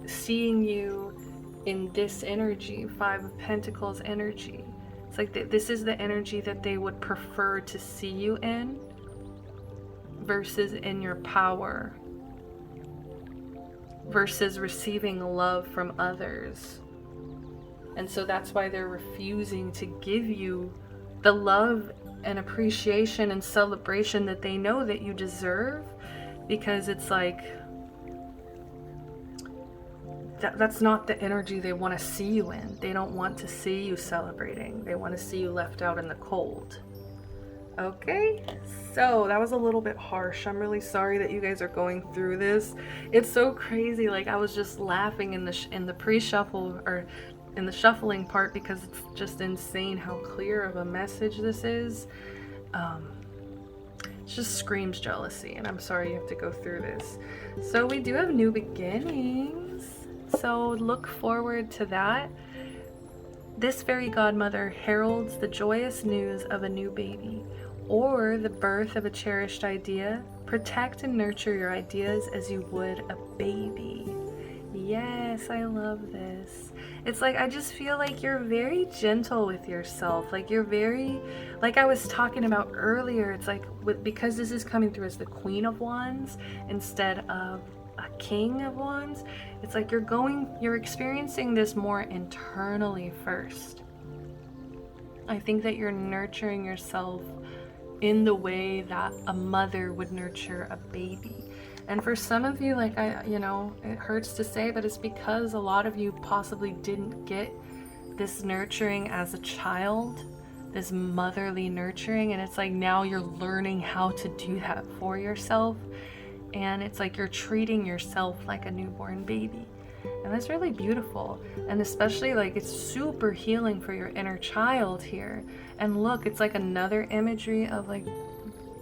seeing you in this energy, Five of Pentacles energy. It's like this is the energy that they would prefer to see you in versus in your power, versus receiving love from others. And so that's why they're refusing to give you the love and appreciation and celebration that they know that you deserve, because it's like that's not the energy they want to see you in. They don't want to see you celebrating. They want to see you left out in the cold. Okay, so that was a little bit harsh. I'm really sorry that you guys are going through this. It's so crazy. Like, I was just laughing in the pre-shuffle, or in the shuffling part, because it's just insane how clear of a message this is. It just screams jealousy, and I'm sorry you have to go through this. So we do have new beginnings, so look forward to that. This fairy godmother heralds the joyous news of a new baby, or the birth of a cherished idea. Protect and nurture your ideas as you would a baby. Yes, I love this. It's like, I just feel like you're very gentle with yourself. Like, you're very, like I was talking about earlier, it's like, because this is coming through as the Queen of Wands instead of a King of Wands, it's like you're experiencing this more internally first. I think that you're nurturing yourself in the way that a mother would nurture a baby. And for some of you, like, it hurts to say, but it's because a lot of you possibly didn't get this nurturing as a child, this motherly nurturing, and it's like now you're learning how to do that for yourself. And it's like you're treating yourself like a newborn baby. And that's really beautiful. And especially, like, it's super healing for your inner child here. And look, it's like another imagery of like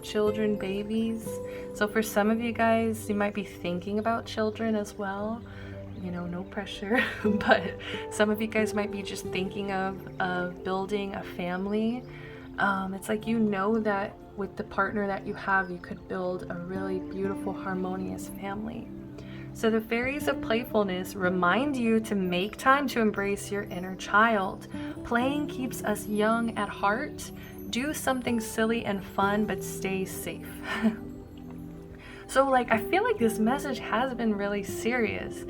children, babies. So for some of you guys, you might be thinking about children as well. You know, no pressure. But some of you guys might be just thinking of building a family. It's like, you know, that with the partner that you have, you could build a really beautiful, harmonious family. So the fairies of playfulness remind you to make time to embrace your inner child. Playing keeps us young at heart. Do something silly and fun, but stay safe. So, like, I feel like this message has been really serious.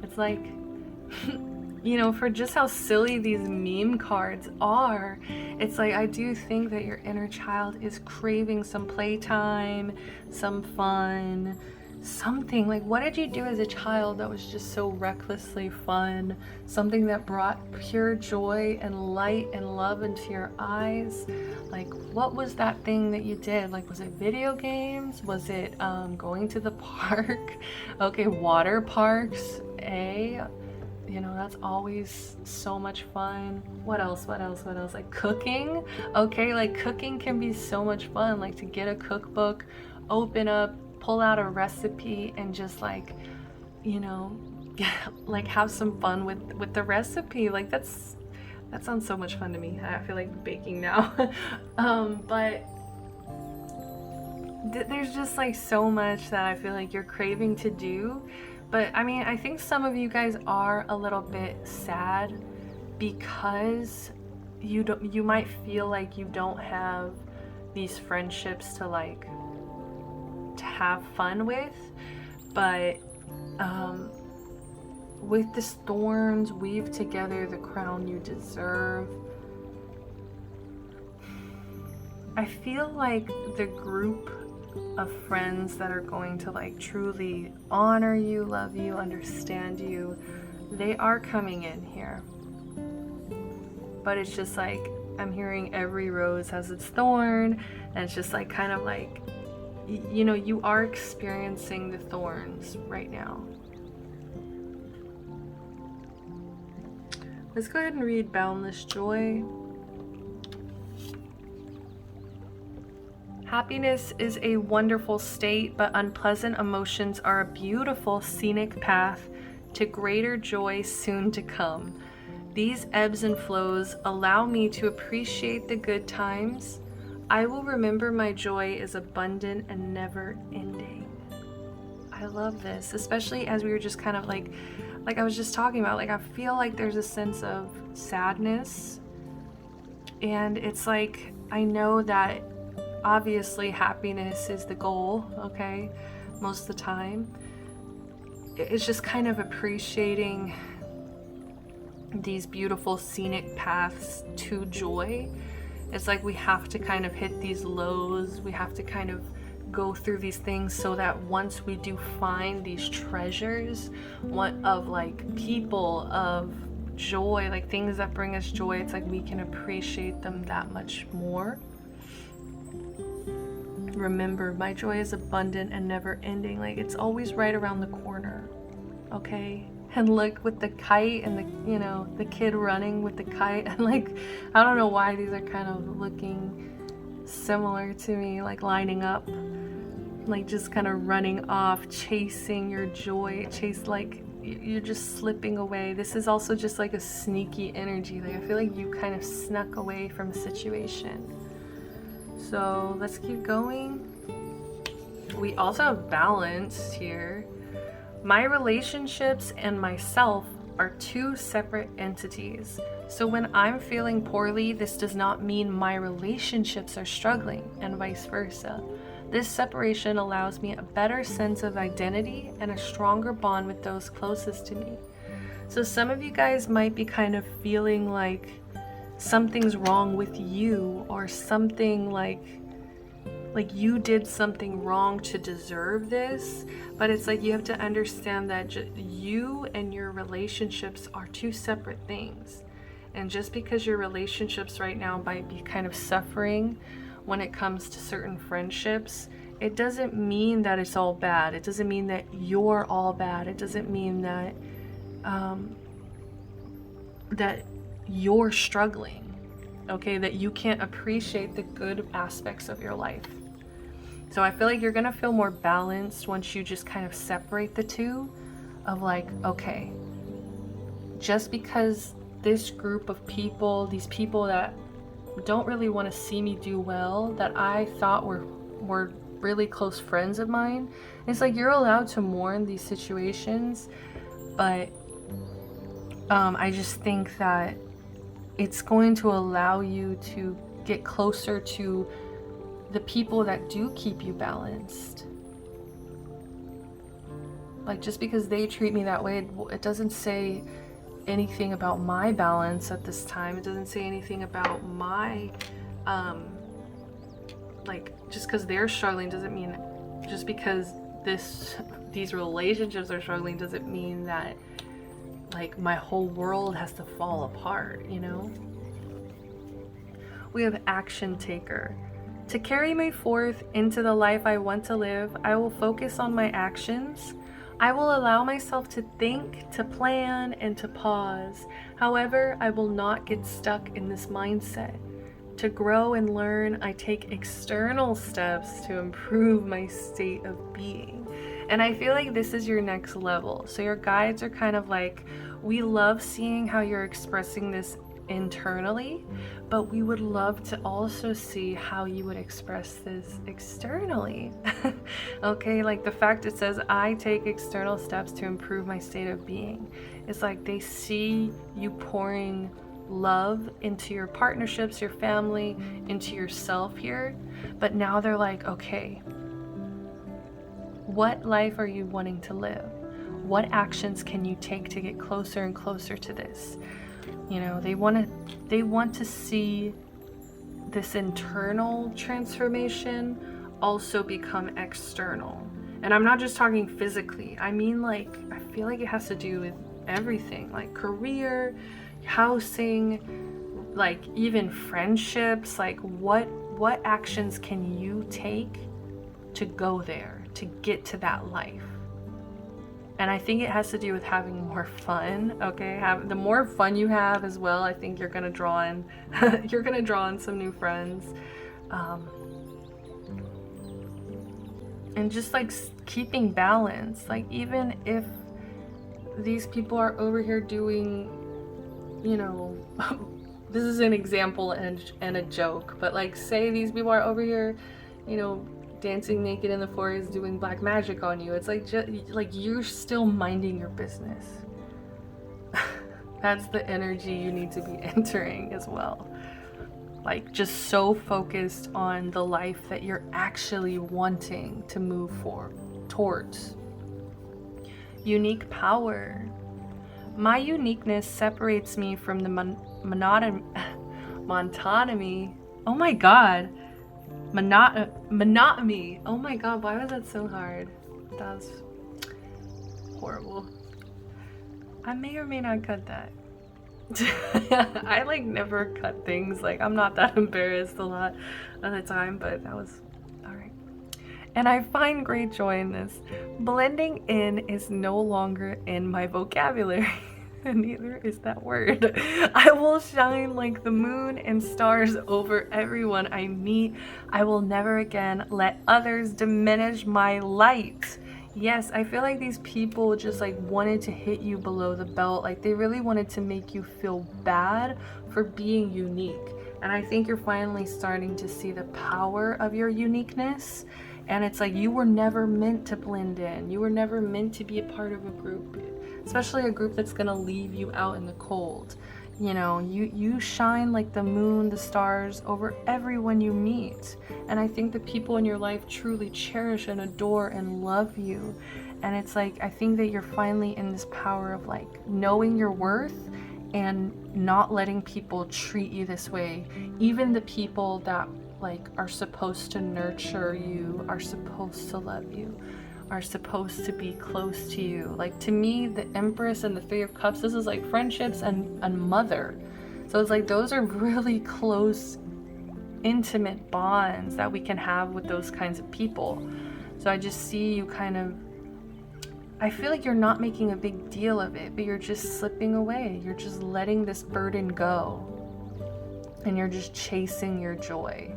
It's like, you know, for just how silly these meme cards are, it's like, I do think that your inner child is craving some playtime, some fun, something. Like, what did you do as a child that was just so recklessly fun? Something that brought pure joy and light and love into your eyes? Like, what was that thing that you did? Like, was it video games? Was it going to the park? Okay, water parks, you know, that's always so much fun. What else? Like cooking. Okay, like cooking can be so much fun. Like, to get a cookbook, open up, pull out a recipe, and just, like, you know, like, have some fun with the recipe. Like, that sounds so much fun to me. I feel like baking now. But there's just, like, so much that I feel like you're craving to do. But I mean, I think some of you guys are a little bit sad because you might feel like you don't have these friendships to, like, to have fun with. But with the thorns, weave together the crown you deserve. I feel like the group of friends that are going to like truly honor you, love you, understand you, they are coming in here. But it's just like, I'm hearing every rose has its thorn, and it's just like kind of like, you know, you are experiencing the thorns right now. Let's go ahead and read Boundless Joy. Happiness is a wonderful state, but unpleasant emotions are a beautiful scenic path to greater joy soon to come. These ebbs and flows allow me to appreciate the good times. I will remember my joy is abundant and never ending. I love this, especially as we were just kind of like I was just talking about, like I feel like there's a sense of sadness, and it's like, I know that obviously happiness is the goal, okay, most of the time. It's just kind of appreciating these beautiful scenic paths to joy. It's like we have to kind of hit these lows, we have to kind of go through these things so that once we do find these treasures of like people, of joy, like things that bring us joy, it's like we can appreciate them that much more. Remember, my joy is abundant and never ending. Like, it's always right around the corner, okay? And look, with the kite and the, you know, the kid running with the kite, and like, I don't know why these are kind of looking similar to me, like lining up, like just kind of running off, chasing your joy, like you're just slipping away. This is also just like a sneaky energy. Like, I feel like you kind of snuck away from a situation. So let's keep going. We also have balance here. My relationships and myself are two separate entities. So when I'm feeling poorly, this does not mean my relationships are struggling, and vice versa. This separation allows me a better sense of identity and a stronger bond with those closest to me. So some of you guys might be kind of feeling like something's wrong with you, or something like you did something wrong to deserve this. But it's like, you have to understand that you and your relationships are two separate things. And just because your relationships right now might be kind of suffering when it comes to certain friendships, it doesn't mean that it's all bad. It doesn't mean that you're all bad. It doesn't mean that that you're struggling, okay? That you can't appreciate the good aspects of your life. So I feel like you're gonna feel more balanced once you just kind of separate the two, of like, okay, just because this group of people, these people that don't really want to see me do well, that I thought were really close friends of mine, it's like, you're allowed to mourn these situations, but I just think that it's going to allow you to get closer to the people that do keep you balanced. Like, just because they treat me that way, it doesn't say anything about my balance at this time. It doesn't say anything about my like, just because they're struggling doesn't mean, just because these relationships are struggling doesn't mean that like my whole world has to fall apart, you know? We have Action Taker. To carry me forth into the life I want to live, I will focus on my actions. I will allow myself to think, to plan, and to pause. However, I will not get stuck in this mindset. To grow and learn, I take external steps to improve my state of being. And I feel like this is your next level. So your guides are kind of like, we love seeing how you're expressing this internally, but we would love to also see how you would express this externally. Okay, like the fact it says, I take external steps to improve my state of being. It's like they see you pouring love into your partnerships, your family, into yourself here, but now they're like, okay, what life are you wanting to live? What actions can you take to get closer and closer to this? You know, they want to see this internal transformation also become external. And I'm not just talking physically. I mean, like, I feel like it has to do with everything, like career, housing, like even friendships. Like what actions can you take to go there, to get to that life? And I think it has to do with having more fun. Okay, the more fun you have as well, I think you're gonna draw in you're gonna draw in some new friends. And just like keeping balance, like even if these people are over here doing, you know, this is an example and a joke, but like say these people are over here, you know, dancing naked in the forest doing black magic on you. It's like like you're still minding your business. That's the energy you need to be entering as well. Like just so focused on the life that you're actually wanting to move towards. Unique power. My uniqueness separates me from the monotony. Oh my god. Monotony. Oh my god, why was that so hard? That was horrible. I may or may not cut that. I like never cut things. Like I'm not that embarrassed a lot of the time, but that was alright. And I find great joy in this. Blending in is no longer in my vocabulary. And neither is that word. I will shine like the moon and stars over everyone I meet. I will never again let others diminish my light. Yes, I feel like these people just like wanted to hit you below the belt. Like they really wanted to make you feel bad for being unique. And I think you're finally starting to see the power of your uniqueness. And it's like you were never meant to blend in. You were never meant to be a part of a group, especially a group that's gonna leave you out in the cold. You know, you shine like the moon, the stars over everyone you meet. And I think the people in your life truly cherish and adore and love you. And it's like, I think that you're finally in this power of like knowing your worth and not letting people treat you this way. Even the people that like are supposed to nurture you, are supposed to love you, are supposed to be close to you. Like to me, the Empress and the Three of Cups, this is like friendships and mother. So it's like those are really close, intimate bonds that we can have with those kinds of people. So I just see you kind of, I feel like you're not making a big deal of it, but you're just slipping away. You're just letting this burden go. And you're just chasing your joy.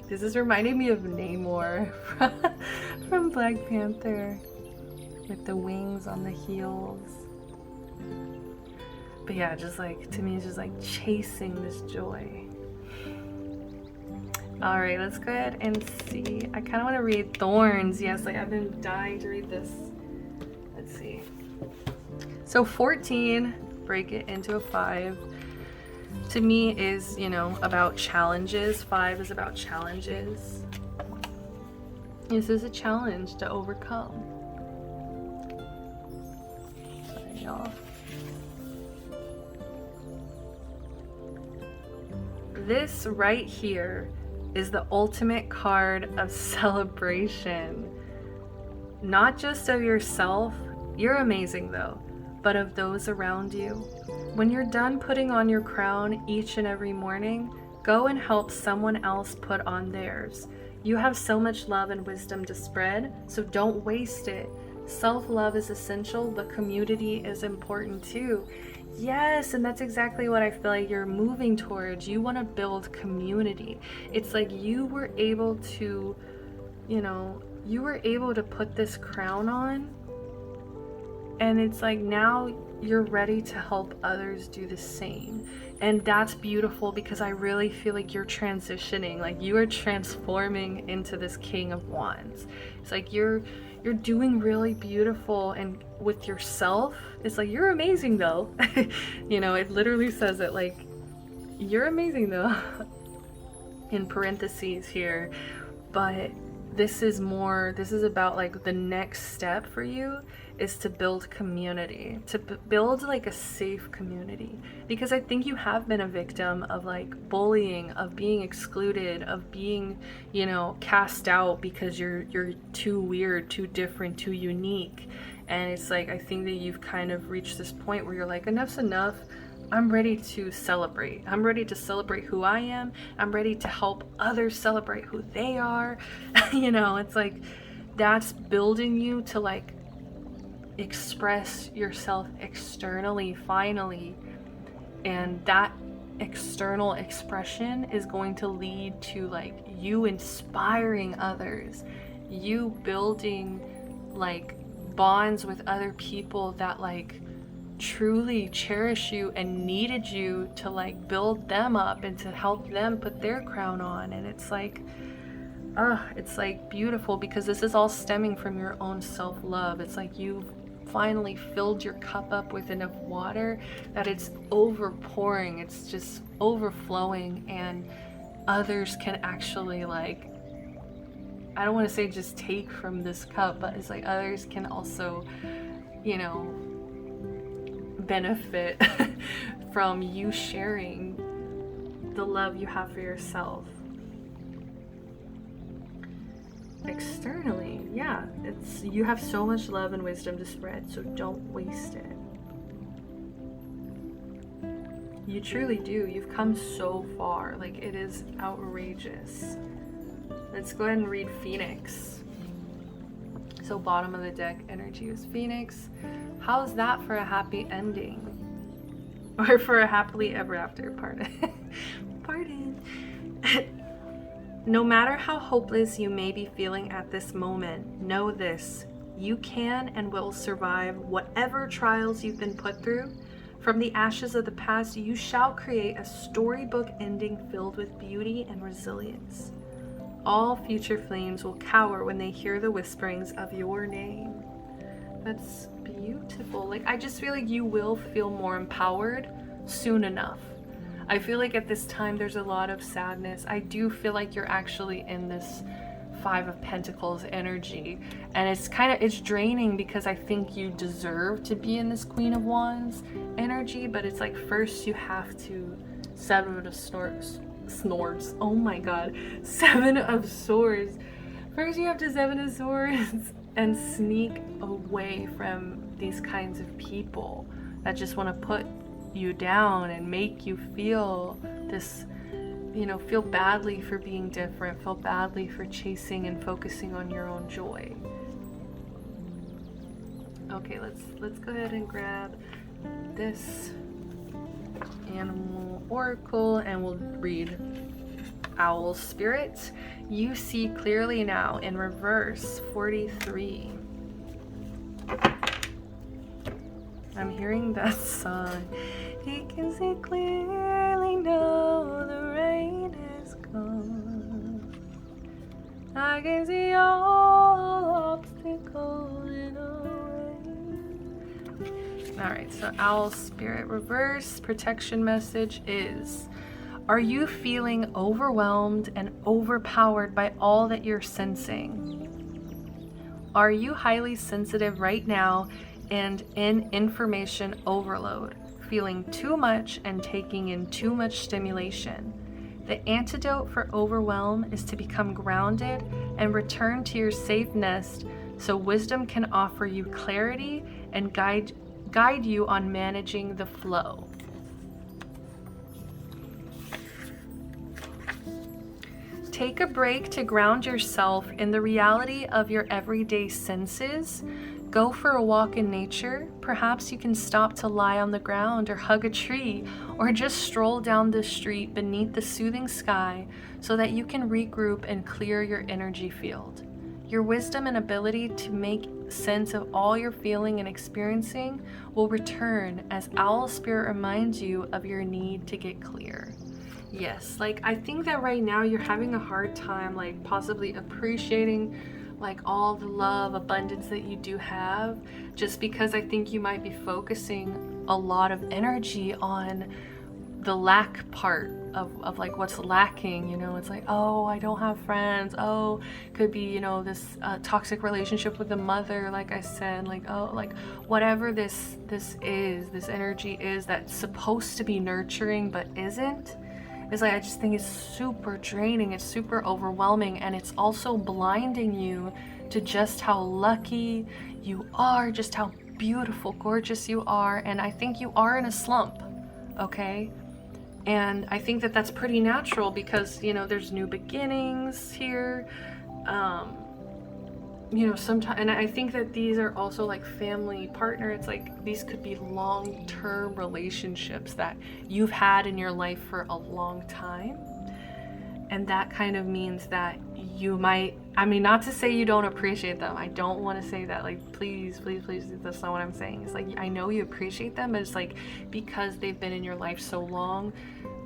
This is reminding me of Namor from Black Panther with the wings on the heels. But yeah, just like, to me, it's just like chasing this joy. All right, let's go ahead and see. I kind of want to read Thorns. Yes, like I've been dying to read this. Let's see. So 14, break it into a 5. To me is, you know, about challenges. 5 is about challenges. This is a challenge to overcome. Sorry, y'all. This right here is the ultimate card of celebration. Not just of yourself, you're amazing though, but of those around you. When you're done putting on your crown each and every morning, go and help someone else put on theirs. You have so much love and wisdom to spread, so don't waste it. Self-love is essential, but community is important too. Yes, and that's exactly what I feel like you're moving towards. You want to build community. It's like you were able to, you know, you were able to put this crown on, and it's like now you're ready to help others do the same. And that's beautiful because I really feel like you're transitioning, like you are transforming into this King of Wands. It's like you're doing really beautiful, and with yourself, it's like you're amazing though. You know, it literally says it, like you're amazing though in parentheses here, but this is about like the next step for you is to build community, to build like a safe community, because I think you have been a victim of like bullying, of being excluded, of being, you know, cast out because you're too weird, too different, too unique. And it's like, I think that you've kind of reached this point where you're like, enough's enough. I'm ready to celebrate. I'm ready to celebrate who I am. I'm ready to help others celebrate who they are. You know, it's like that's building you to like express yourself externally finally. And that external expression is going to lead to like you inspiring others, you building like bonds with other people that like truly cherish you and needed you to like build them up and to help them put their crown on. And it's like beautiful, because this is all stemming from your own self-love. It's like you've finally filled your cup up with enough water that it's overpouring, it's just overflowing, and others can actually like, I don't want to say just take from this cup, but it's like others can also, you know, benefit from you sharing the love you have for yourself. Externally, yeah, it's, you have so much love and wisdom to spread, so don't waste it. You truly do. You've come so far. Like, it is outrageous. Let's go ahead and read Phoenix. So bottom of the deck energy is Phoenix. How's that for a happy ending? Or for a happily ever after, pardon. Pardon. No matter how hopeless you may be feeling at this moment, know this: you can and will survive whatever trials you've been put through. From the ashes of the past, you shall create a storybook ending filled with beauty and resilience. All future flames will cower when they hear the whisperings of your name. That's beautiful. Like, I just feel like you will feel more empowered soon enough. I feel like at this time there's a lot of sadness. I do feel like you're actually in this Five of Pentacles energy, and it's draining, because I think you deserve to be in this Queen of Wands energy, but it's like first you have to Seven of Swords. Oh my god. Seven of Swords. First you have to Seven of Swords and sneak away from these kinds of people that just want to put you down and make you feel this, you know, feel badly for being different, feel badly for chasing and focusing on your own joy. Okay, let's go ahead and grab this animal oracle and we'll read Owl Spirit. You see clearly now in reverse, 43. I'm hearing that song. He can see clearly now the rain is gone. I can see all obstacles in a way. Alright, so Owl Spirit reverse protection message is: are you feeling overwhelmed and overpowered by all that you're sensing? Are you highly sensitive right now and in information overload, feeling too much and taking in too much stimulation? The antidote for overwhelm is to become grounded and return to your safe nest, so wisdom can offer you clarity and guide you on managing the flow. Take a break to ground yourself in the reality of your everyday senses. Go for a walk in nature. Perhaps you can stop to lie on the ground or hug a tree, or just stroll down the street beneath the soothing sky so that you can regroup and clear your energy field. Your wisdom and ability to make sense of all you're feeling and experiencing will return as Owl Spirit reminds you of your need to get clear. Yes, like I think that right now you're having a hard time like possibly appreciating like all the love, abundance that you do have, just because I think you might be focusing a lot of energy on the lack part of like what's lacking, you know. It's like, oh, I don't have friends. Oh, could be, you know, this toxic relationship with the mother, like I said, like, oh, like whatever this energy is that's supposed to be nurturing but isn't. It's like, I just think it's super draining, it's super overwhelming, and it's also blinding you to just how lucky you are, just how beautiful, gorgeous you are. And I think you are in a slump, okay? And I think that that's pretty natural because, you know, there's new beginnings here. You know, sometimes, and I think that these are also like family partner. It's like these could be long-term relationships that you've had in your life for a long time. And that kind of means that you might, I mean, not to say you don't appreciate them. I don't want to say that, like, please, that's not what I'm saying. It's like, I know you appreciate them, but it's like, because they've been in your life so long,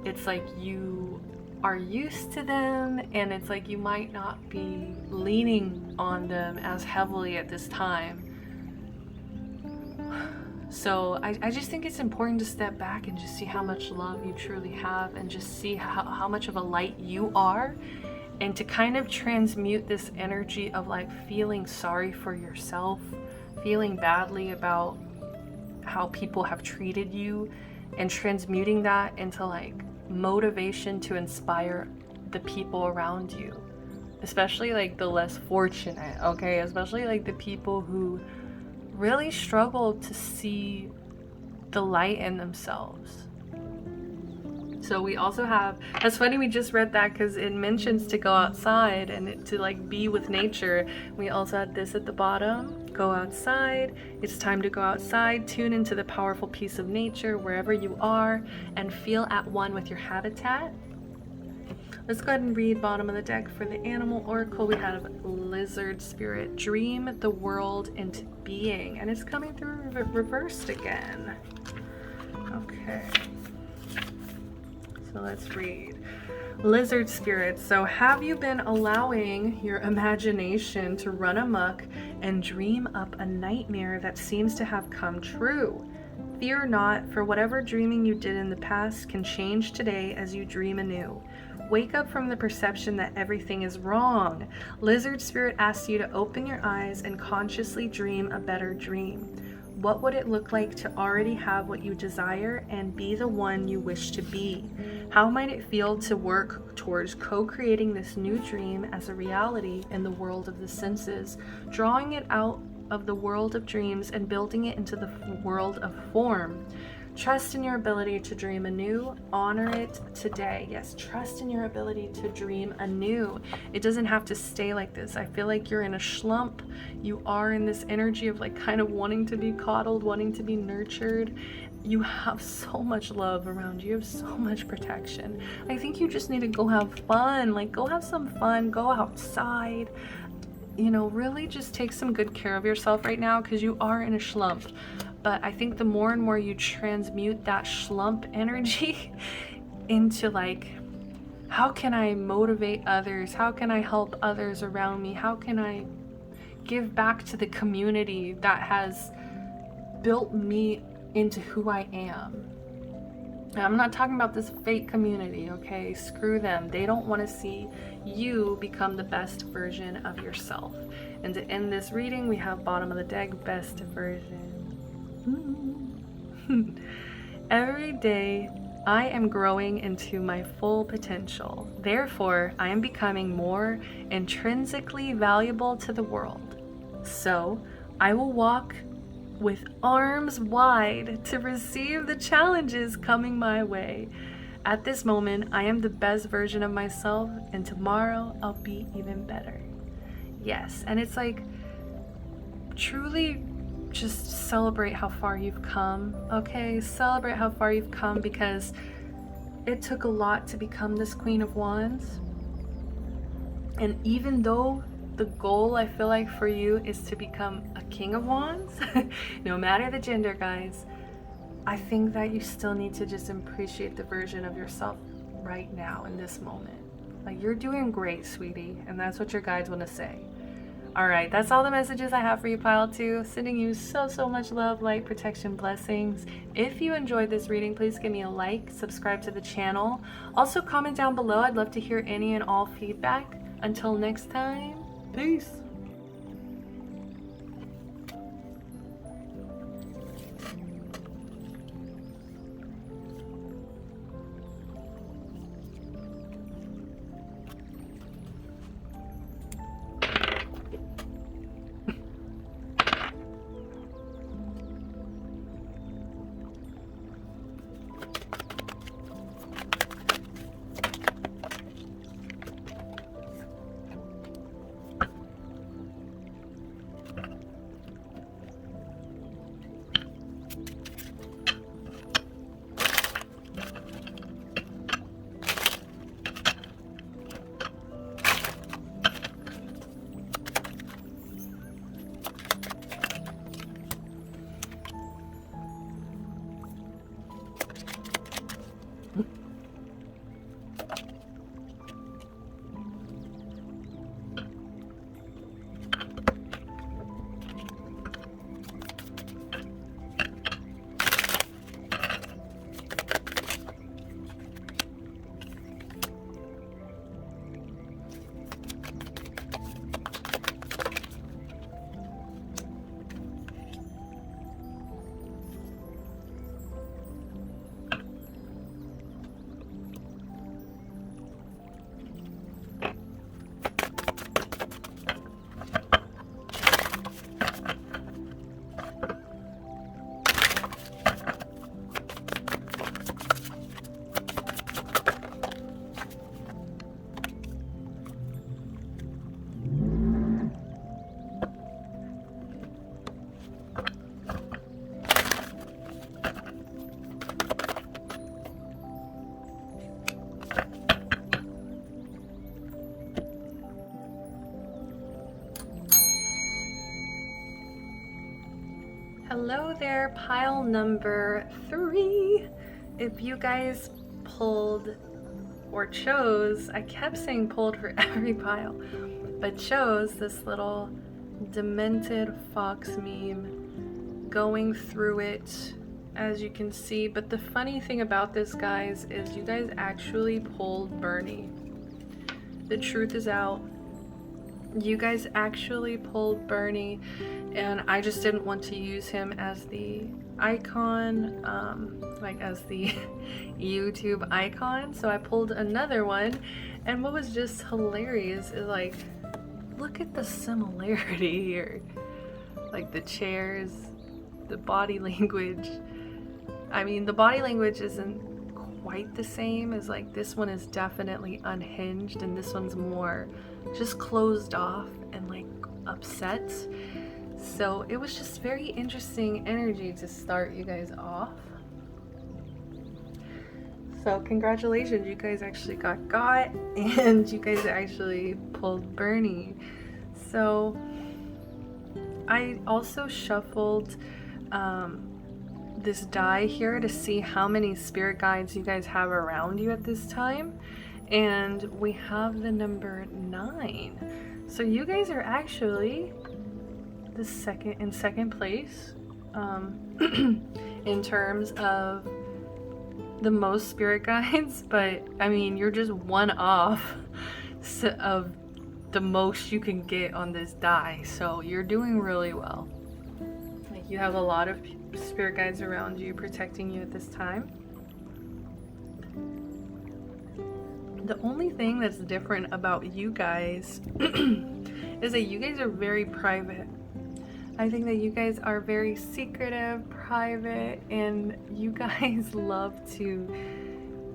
it's like you are used to them, and it's like you might not be leaning on them as heavily at this time. So I just think it's important to step back and just see how much love you truly have, and just see how much of a light you are, and to kind of transmute this energy of like feeling sorry for yourself, feeling badly about how people have treated you, and transmuting that into like motivation to inspire the people around you, especially like the less fortunate, okay? Especially like the people who really struggle to see the light in themselves. So we also have, that's funny we just read that because it mentions to go outside and to like be with nature. We also had this at the bottom, go outside. It's time to go outside, tune into the powerful peace of nature wherever you are, and feel at one with your habitat. Let's go ahead and read bottom of the deck for the animal oracle. We have lizard spirit, dream the world into being, and it's coming through reversed again. Okay. So let's read. Lizard spirit, so have you been allowing your imagination to run amok and dream up a nightmare that seems to have come true? Fear not, for whatever dreaming you did in the past can change today as you dream anew. Wake up from the perception that everything is wrong. Lizard spirit asks you to open your eyes and consciously dream a better dream. What would it look like to already have what you desire and be the one you wish to be? How might it feel to work towards co-creating this new dream as a reality in the world of the senses, drawing it out of the world of dreams and building it into the world of form? Trust in your ability to dream anew. Honor it today. Yes, trust in your ability to dream anew. It doesn't have to stay like this. I feel like you're in a slump. You are in this energy of like kind of wanting to be coddled, wanting to be nurtured. You have so much love around you. You have so much protection. I think you just need to go have fun. Like, go have some fun. Go outside. You know, really just take some good care of yourself right now, because you are in a slump. But I think the more and more you transmute that slump energy into like, how can I motivate others? How can I help others around me? How can I give back to the community that has built me into who I am? And I'm not talking about this fake community, okay? Screw them. They don't want to see you become the best version of yourself. And to end this reading, we have bottom of the deck, best version. Every day I am growing into my full potential. Therefore, I am becoming more intrinsically valuable to the world. So, I will walk with arms wide to receive the challenges coming my way. At this moment, I am the best version of myself, and tomorrow I'll be even better. Yes, and it's like, truly just celebrate how far you've come, okay? Celebrate how far you've come, because it took a lot to become this Queen of Wands. And even though the goal, I feel like, for you is to become a King of Wands, no matter the gender, guys, I think that you still need to just appreciate the version of yourself right now in this moment. Like, you're doing great, sweetie, and that's what your guides want to say. All right, that's all the messages I have for you, pile 2. Sending you so much love, light, protection, blessings. If you enjoyed this reading, please give me a like, subscribe to the channel. Also comment down below. I'd love to hear any and all feedback. Until next time, peace. Hello there, pile number 3. If you guys pulled or chose, I kept saying pulled for every pile, but chose this little demented fox meme, going through it, as you can see. But the funny thing about this, guys, is you guys actually pulled Bernie. The truth is out. You guys actually pulled Bernie, and I just didn't want to use him as the icon, like as the YouTube icon, so I pulled another one. And what was just hilarious is, like, look at the similarity here, like the chairs, the body language. I mean, the body language isn't quite the same, as like this one is definitely unhinged and this one's more just closed off and like upset. So it was just very interesting energy to start you guys off. So congratulations, you guys actually got and you guys actually pulled Bernie. So I also shuffled this die here to see how many spirit guides you guys have around you at this time, and we have the number 9. So you guys are actually the second place in terms of the most spirit guides, but I mean, you're just one off of the most you can get on this die, so you're doing really well. Like, you have a lot of spirit guides around you protecting you at this time. The only thing that's different about you guys is that you guys are very private. I think that you guys are very secretive, private, and you guys love to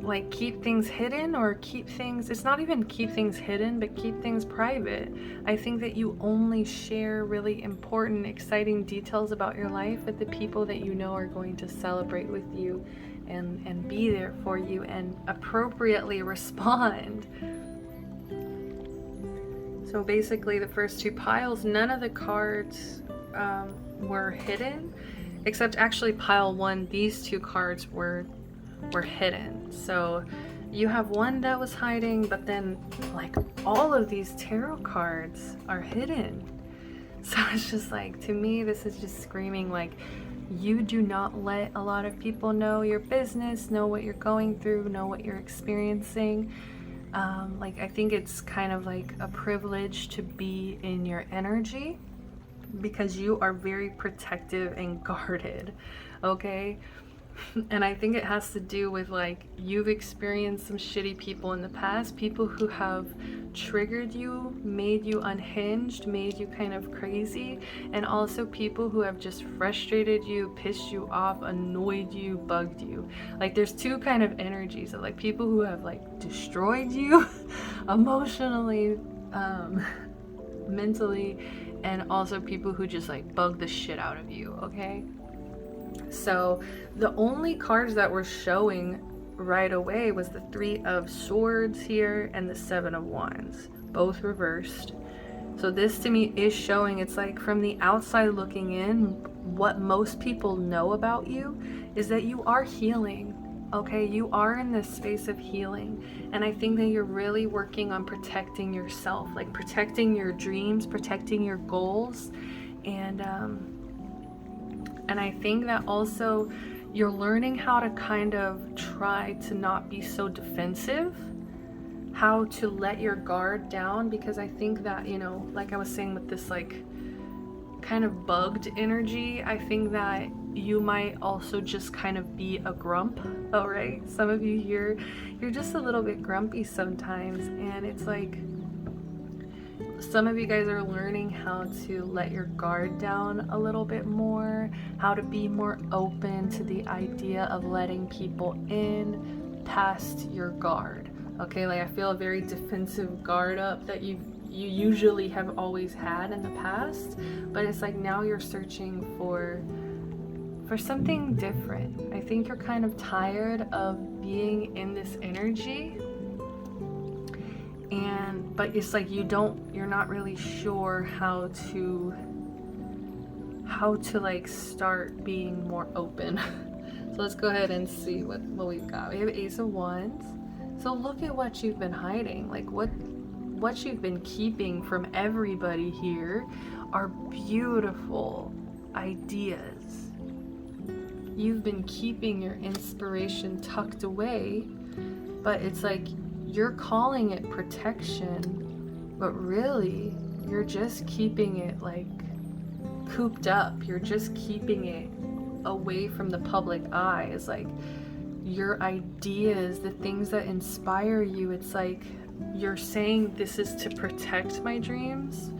like keep things hidden, or keep things, it's not even keep things hidden, but keep things private. I think that you only share really important, exciting details about your life with the people that you know are going to celebrate with you and be there for you and appropriately respond. So basically the first 2 piles, none of the cards were hidden, except actually pile 1, these 2 cards were hidden. So you have one that was hiding, but then like all of these tarot cards are hidden. So it's just like, to me, this is just screaming like, you do not let a lot of people know your business, know what you're going through, know what you're experiencing. Like, I think it's kind of like a privilege to be in your energy because you are very protective and guarded, okay? And I think it has to do with like, you've experienced some shitty people in the past, people who have triggered you, made you unhinged, made you kind of crazy, and also people who have just frustrated you, pissed you off, annoyed you, bugged you. Like, there's two kind of energies of like people who have like destroyed you emotionally, mentally, and also people who just like bug the shit out of you, okay? So the only cards that were showing right away was the 3 of Swords here and the 7 of Wands, both reversed. So this to me is showing, it's like from the outside looking in, what most people know about you is that you are healing, okay? You are in this space of healing. And I think that you're really working on protecting yourself, like protecting your dreams, protecting your goals. And I think that also you're learning how to kind of try to not be so defensive, how to let your guard down, because I think that, you know, like I was saying with this like kind of bugged energy, I think that you might also just kind of be a grump, all right? Some of you here, you're just a little bit grumpy sometimes, and it's like, some of you guys are learning how to let your guard down a little bit more, how to be more open to the idea of letting people in past your guard. Okay, like I feel a very defensive guard up that you usually have always had in the past, but it's like now you're searching for something different. I think you're kind of tired of being in this energy. But it's like you're not really sure how to like start being more open. So let's go ahead and see what we've got. We have Ace of Wands. So look at what you've been hiding, like what you've been keeping from everybody here are beautiful ideas. You've been keeping your inspiration tucked away, but it's like you're calling it protection, but really you're just keeping it like cooped up. You're just keeping it away from the public eye. It's like your ideas, the things that inspire you, it's like you're saying this is to protect my dreams,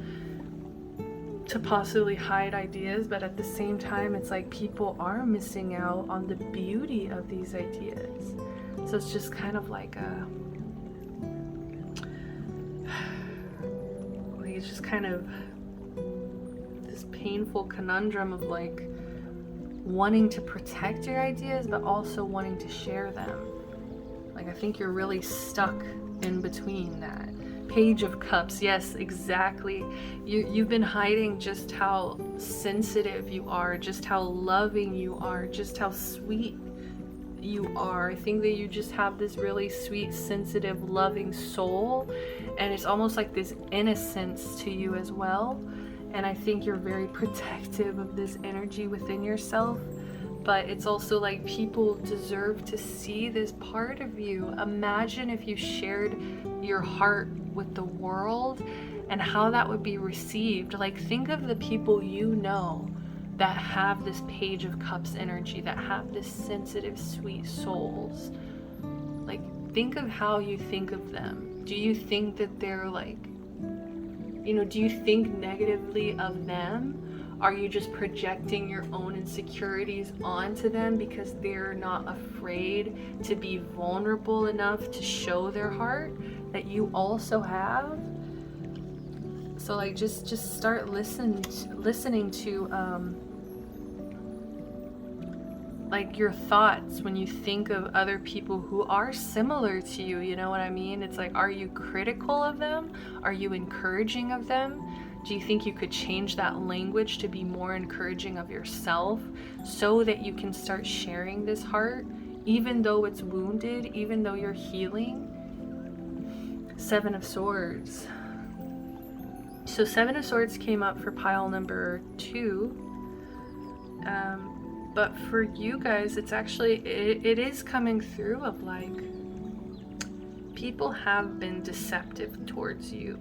to possibly hide ideas, but at the same time it's like people are missing out on the beauty of these ideas. So it's just kind of like it's just kind of this painful conundrum of like wanting to protect your ideas but also wanting to share them. Like I think you're really stuck in between that. Page of Cups, yes, exactly. You've been hiding just how sensitive you are, just how loving you are, just how sweet you are. I think that you just have this really sweet, sensitive, loving soul, and it's almost like this innocence to you as well. And I think you're very protective of this energy within yourself, but it's also like people deserve to see this part of you. Imagine if you shared your heart with the world and how that would be received. Like think of the people you know that have this Page of Cups energy, that have this sensitive, sweet souls. Like, think of how you think of them. Do you think that they're like, you know, do you think negatively of them? Are you just projecting your own insecurities onto them because they're not afraid to be vulnerable enough to show their heart that you also have? So like just start listening to like your thoughts when you think of other people who are similar to you, you know what I mean? It's like, are you critical of them? Are you encouraging of them? Do you think you could change that language to be more encouraging of yourself so that you can start sharing this heart, even though it's wounded, even though you're healing? 7 of Swords. So Seven of Swords came up for pile number 2. But for you guys, it's actually, it is coming through of like, people have been deceptive towards you.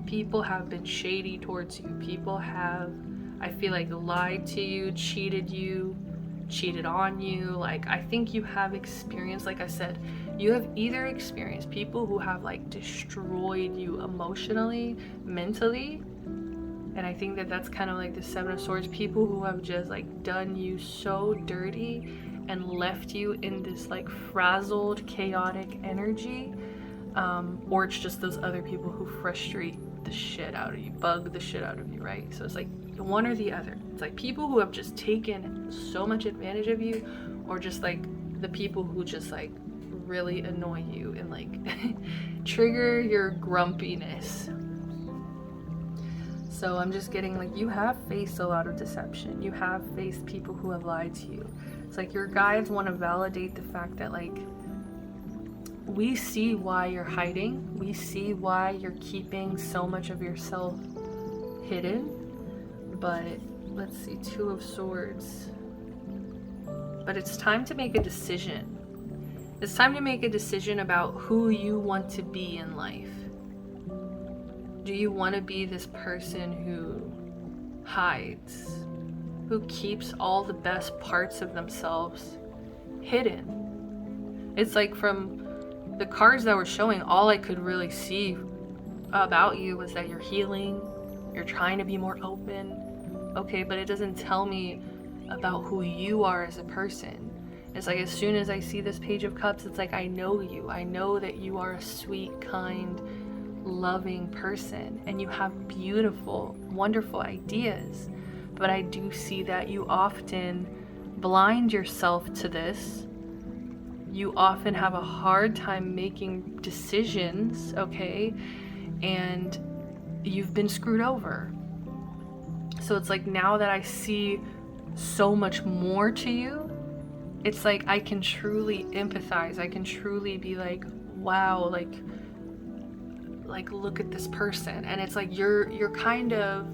People have been shady towards you. People have, I feel like, lied to you, cheated on you. Like, I think you have experienced, like I said, you have either experienced people who have like destroyed you emotionally, mentally, and I think that that's kind of like the Seven of Swords, people who have just like done you so dirty and left you in this like frazzled, chaotic energy, or it's just those other people who frustrate the shit out of you, bug the shit out of you, right? So it's like one or the other. It's like people who have just taken so much advantage of you, or just like the people who just like really annoy you and like trigger your grumpiness. So I'm just getting like, you have faced a lot of deception. You have faced people who have lied to you. It's like your guides want to validate the fact that like, we see why you're hiding. We see why you're keeping so much of yourself hidden. But let's see, Two of Swords. But it's time to make a decision. It's time to make a decision about who you want to be in life. Do you want to be this person who hides, who keeps all the best parts of themselves hidden? It's like from the cards that were showing, all I could really see about you was that you're healing, you're trying to be more open. Okay, but it doesn't tell me about who you are as a person. It's like as soon as I see this Page of Cups, it's like I know you. I know that you are a sweet, kind, loving person, and you have beautiful, wonderful ideas. But I do see that you often blind yourself to this. You often have a hard time making decisions, okay? And you've been screwed over. So it's like now that I see so much more to you, it's like I can truly empathize. I can truly be like, wow, like look at this person. And it's like you're kind of,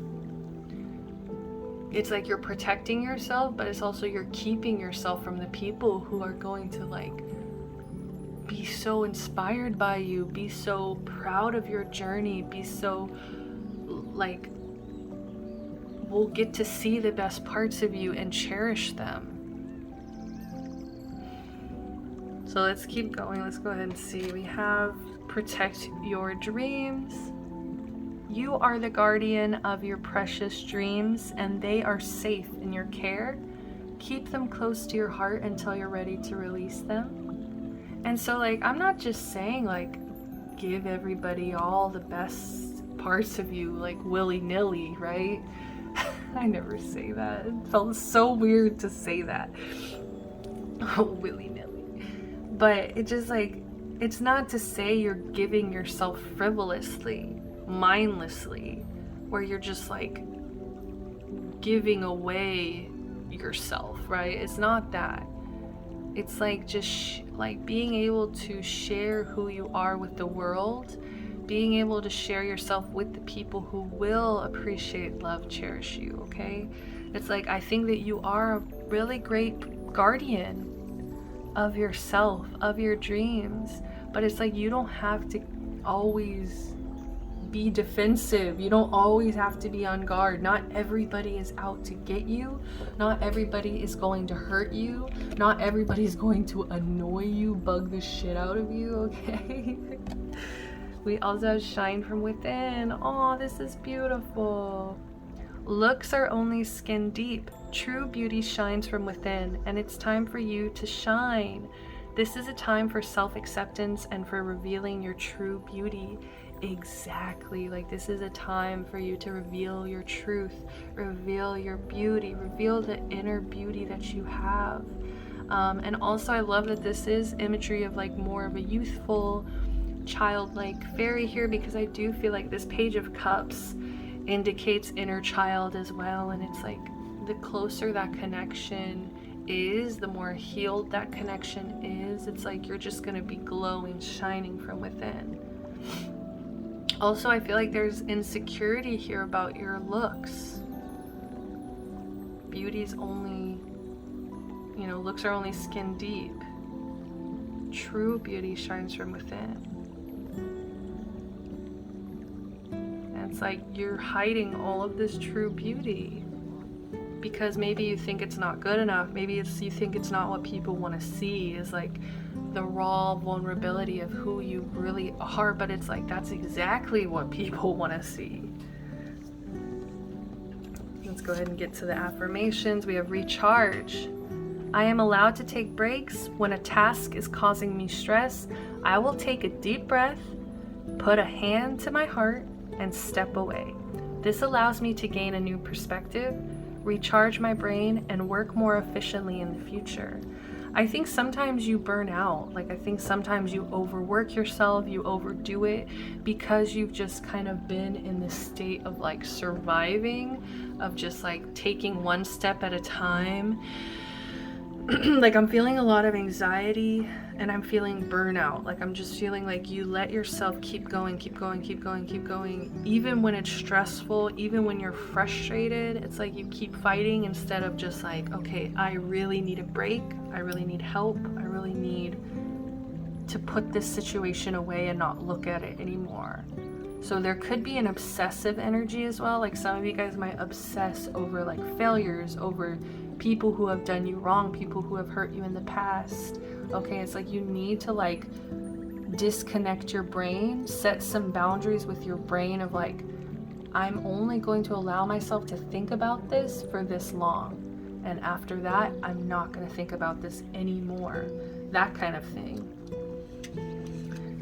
it's like you're protecting yourself, but it's also you're keeping yourself from the people who are going to like be so inspired by you, be so proud of your journey, be so like, will get to see the best parts of you and cherish them. So let's keep going. Let's go ahead and see. We have protect your dreams. You are the guardian of your precious dreams, and they are safe in your care. Keep them close to your heart until you're ready to release them. And so like, I'm not just saying like, give everybody all the best parts of you like willy-nilly, right? I never say that. It felt so weird to say that. Willy-nilly. But it just like, it's not to say you're giving yourself frivolously, mindlessly, where you're just like giving away yourself, right? It's not that. It's like just like being able to share who you are with the world, being able to share yourself with the people who will appreciate, love, cherish you, okay? It's like, I think that you are a really great guardian of yourself, of your dreams, but it's like you don't have to always be defensive. You don't always have to be on guard. Not everybody is out to get you. Not everybody is going to hurt you. Not everybody is going to annoy you, bug the shit out of you, okay? We also have shine from within. Oh, this is beautiful. Looks are only skin deep. True beauty shines from within, and it's time for you to shine. This is a time for self-acceptance and for revealing your true beauty. Exactly. Like, this is a time for you to reveal your truth, reveal your beauty, reveal the inner beauty that you have. And also, I love that this is imagery of like more of a youthful, childlike fairy here, because I do feel like this Page of Cups indicates inner child as well. And it's like, the closer that connection is, the more healed that connection is. It's like you're just going to be glowing, shining from within. Also, I feel like there's insecurity here about your looks. Beauty's only, looks are only skin deep. True beauty shines from within. And it's like you're hiding all of this true beauty because maybe you think it's not good enough. Maybe you think it's not what people want to see, is like the raw vulnerability of who you really are, but it's like that's exactly what people want to see. Let's go ahead and get to the affirmations. We have recharge. I am allowed to take breaks. When a task is causing me stress, I will take a deep breath, put a hand to my heart, and step away. This allows me to gain a new perspective, recharge my brain, and work more efficiently in the future. I think sometimes you burn out. Like, I think sometimes you overwork yourself, you overdo it because you've just kind of been in this state of like surviving, of just like taking one step at a time. Like, I'm feeling a lot of anxiety and I'm feeling burnout. Like, I'm just feeling like you let yourself keep going, even when it's stressful, even when you're frustrated. It's like you keep fighting instead of just like, okay, I really need a break, I really need help, I really need to put this situation away and not look at it anymore. So there could be an obsessive energy as well. Like, some of you guys might obsess over like failures, over people who have done you wrong, people who have hurt you in the past. Okay, it's like you need to like disconnect your brain, set some boundaries with your brain of like, I'm only going to allow myself to think about this for this long, and after that I'm not going to think about this anymore. That kind of thing.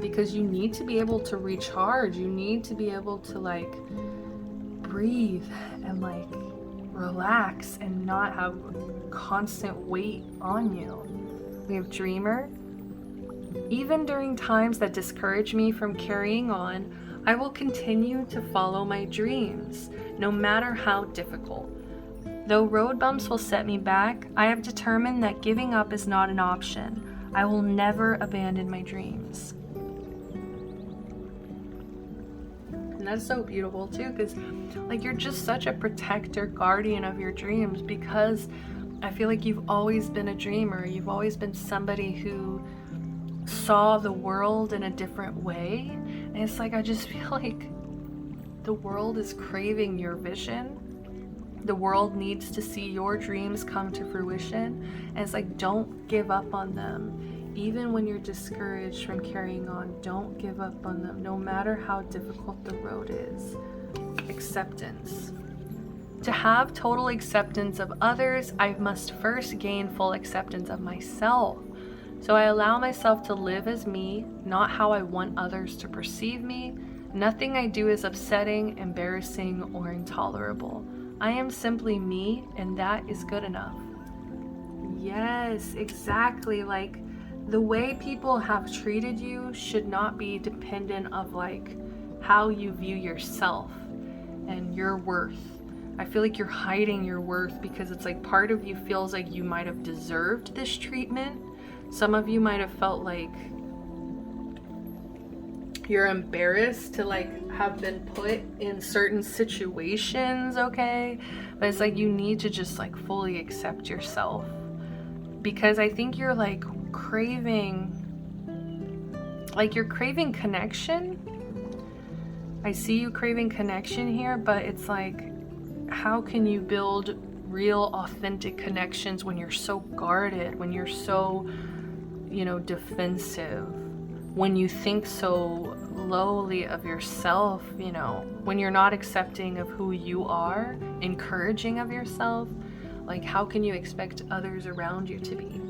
Because you need to be able to recharge, you need to be able to like breathe and like relax and not have constant weight on you. We have dreamer. Even during times that discourage me from carrying on, I will continue to follow my dreams, no matter how difficult. Though road bumps will set me back, I have determined that giving up is not an option. I will never abandon my dreams. And that's so beautiful too, because like you're just such a protector, guardian of your dreams, because I feel like you've always been a dreamer. You've always been somebody who saw the world in a different way. And it's like, I just feel like the world is craving your vision. The world needs to see your dreams come to fruition. And it's like, don't give up on them. Even when you're discouraged from carrying on, don't give up on them, no matter how difficult the road is. Acceptance. To have total acceptance of others, I must first gain full acceptance of myself. So I allow myself to live as me, not how I want others to perceive me. Nothing I do is upsetting, embarrassing, or intolerable. I am simply me, and that is good enough. Yes, exactly. Like, the way people have treated you should not be dependent of like how you view yourself and your worth. I feel like you're hiding your worth because it's like part of you feels like you might have deserved this treatment. Some of you might have felt like you're embarrassed to like have been put in certain situations, okay? But it's like you need to just like fully accept yourself, because I think you're like craving connection. I see you craving connection here, but it's like, how can you build real authentic connections when you're so guarded, when you're so, defensive, when you think so lowly of yourself, when you're not accepting of who you are, encouraging of yourself? Like, how can you expect others around you to be?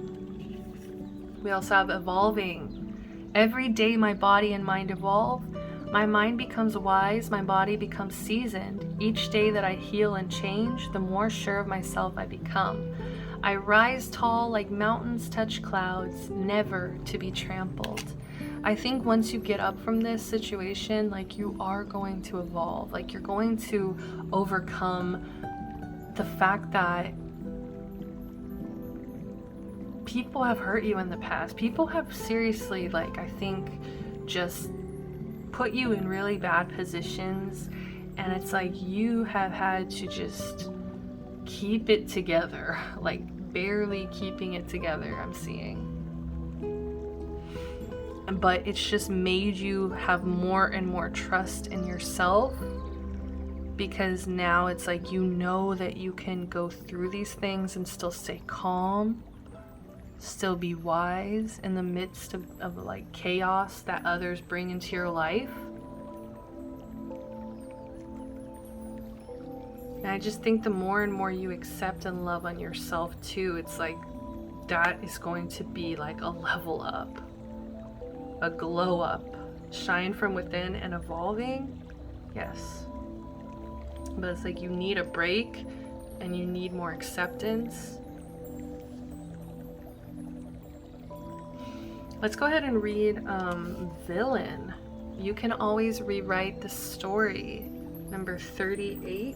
We also have evolving. Every day my body and mind evolve. My mind becomes wise, my body becomes seasoned. Each day that I heal and change, the more sure of myself I become. I rise tall like mountains touch clouds, never to be trampled. I think once you get up from this situation, like, you are going to evolve. Like, you're going to overcome the fact that people have hurt you in the past. People have seriously, like, I think, just put you in really bad positions, and it's like you have had to just keep it together, like barely keeping it together, I'm seeing. But it's just made you have more and more trust in yourself, because now it's like you know that you can go through these things and still stay calm, still be wise in the midst of like chaos that others bring into your life. And I just think the more and more you accept and love on yourself too, it's like that is going to be like a level up, a glow up, shine from within and evolving. Yes. But it's like you need a break and you need more acceptance. Let's go ahead and read Villain. You can always rewrite the story. Number 38.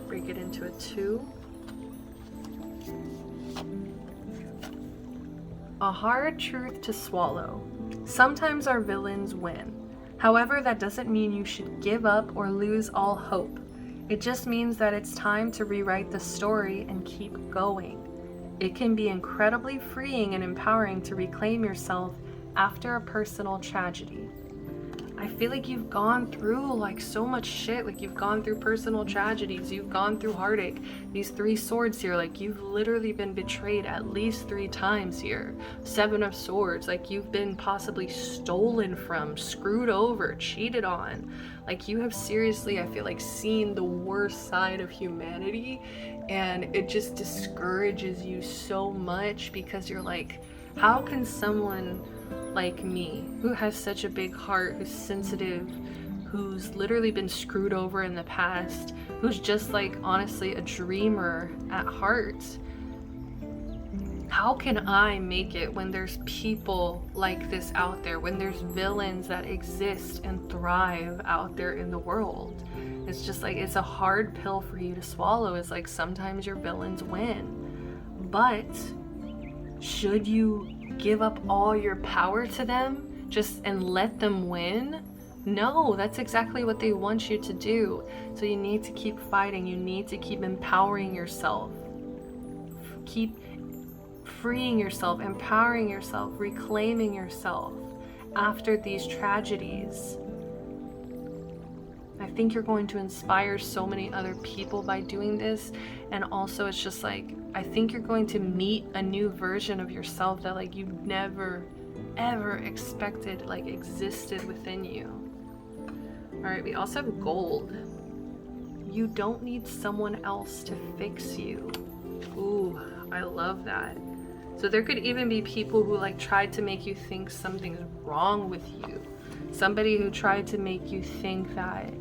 Break it into a 2. A hard truth to swallow. Sometimes our villains win. However, that doesn't mean you should give up or lose all hope. It just means that it's time to rewrite the story and keep going. It can be incredibly freeing and empowering to reclaim yourself after a personal tragedy. I feel like you've gone through like so much shit. Like you've gone through personal tragedies, you've gone through heartache. These 3 swords here, like you've literally been betrayed at least 3 times here. 7 of swords, like you've been possibly stolen from, screwed over, cheated on. Like you have seriously, I feel like, seen the worst side of humanity, and it just discourages you so much, because you're like, how can someone like me, who has such a big heart, who's sensitive, who's literally been screwed over in the past, who's just like honestly a dreamer at heart, how can I make it when there's people like this out there, when there's villains that exist and thrive out there in the world? It's just like, it's a hard pill for you to swallow. It's like sometimes your villains win, but should you give up all your power to them just and let them win? No, that's exactly what they want you to do. So you need to keep fighting. You need to keep empowering yourself. Keep freeing yourself, empowering yourself, reclaiming yourself after these tragedies. I think you're going to inspire so many other people by doing this. And also it's just like, I think you're going to meet a new version of yourself that like you never ever expected like existed within you. All right, we also have gold. You don't need someone else to fix you. Ooh, I love that. So there could even be people who like tried to make you think something's wrong with you. Somebody who tried to make you think that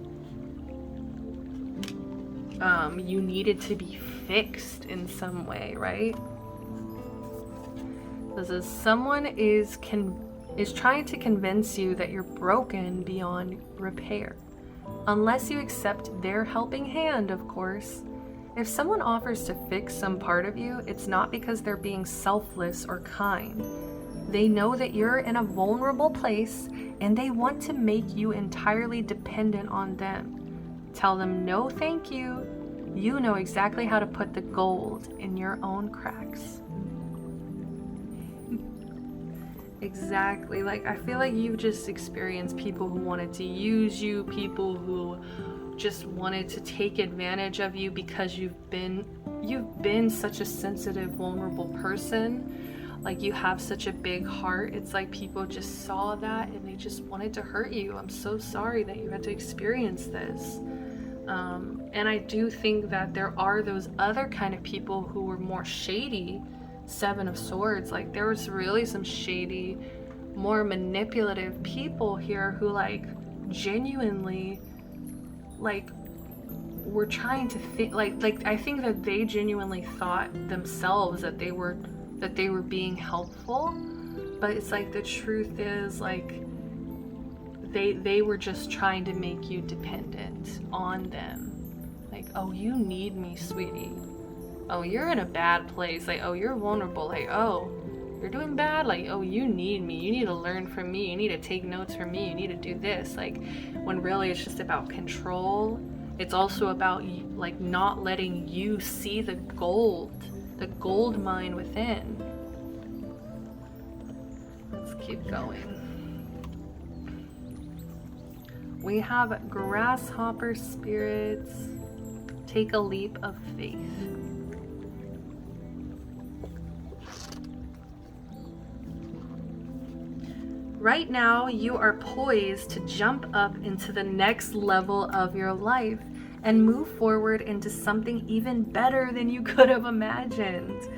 you needed to be fixed in some way, right? This is someone is trying to convince you that you're broken beyond repair. Unless you accept their helping hand, of course. If someone offers to fix some part of you, it's not because they're being selfless or kind. They know that you're in a vulnerable place and they want to make you entirely dependent on them. Tell them no thank you. You know exactly how to put the gold in your own cracks. Exactly. Like I feel like you've just experienced people who wanted to use you, people who just wanted to take advantage of you because you've been such a sensitive, vulnerable person. Like you have such a big heart. It's like people just saw that and they just wanted to hurt you. I'm so sorry that you had to experience this. And I do think that there are those other kind of people who were more shady. 7 of Swords, like there was really some shady, more manipulative people here who like genuinely like were trying to think like I think that they genuinely thought themselves that they were being helpful, but it's like the truth is like they were just trying to make you dependent on them. Like, oh, you need me, sweetie. Oh, you're in a bad place. Like, oh, you're vulnerable. Like, oh, you're doing bad, like, oh, you need me, you need to learn from me, you need to take notes from me, you need to do this, like, when really it's just about control. It's also about like not letting you see the gold mine within. Let's keep going. We have grasshopper spirits. Take a leap of faith. Right now, you are poised to jump up into the next level of your life and move forward into something even better than you could have imagined.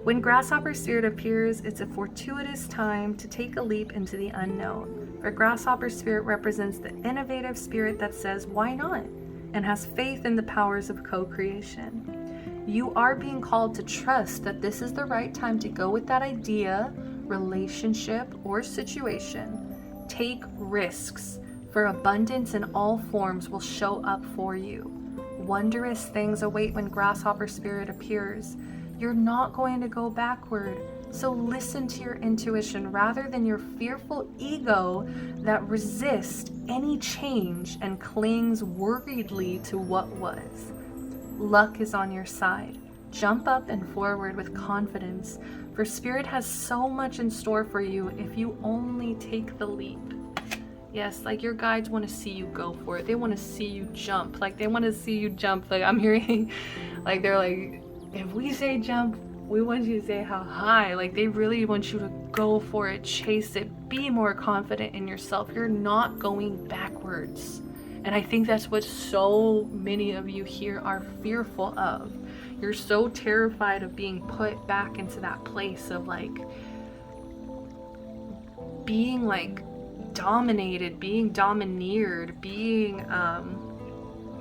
When grasshopper spirit appears, it's a fortuitous time to take a leap into the unknown. For grasshopper spirit represents the innovative spirit that says, why not? And has faith in the powers of co-creation. You are being called to trust that this is the right time to go with that idea, relationship, or situation. Take risks, for abundance in all forms will show up for you. Wondrous things await when grasshopper spirit appears. You're not going to go backward, so listen to your intuition rather than your fearful ego that resists any change and clings worriedly to what was. Luck is on your side. Jump up and forward with confidence, for Spirit has so much in store for you if you only take the leap. Yes, like your guides want to see you go for it. They want to see you jump. Like they want to see you jump. Like I'm hearing, like they're like, if we say jump, we want you to say how high. Like they really want you to go for it, chase it, be more confident in yourself. You're not going backwards. And I think that's what so many of you here are fearful of. You're so terrified of being put back into that place of like being like dominated, being domineered, being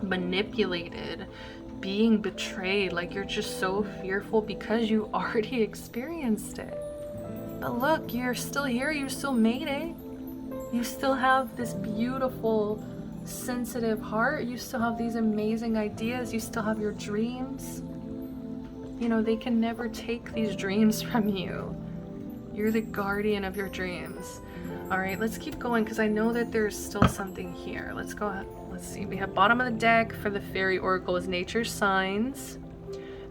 manipulated, being betrayed. Like you're just so fearful because you already experienced it. But look, you're still here, you still made it. You still have this beautiful, sensitive heart. You still have these amazing ideas. You still have your dreams. You know, they can never take these dreams from you. You're the guardian of your dreams. All right, let's keep going because I know that there's still something here. Let's go ahead. Let's see. We have bottom of the deck for the fairy oracle is nature's signs.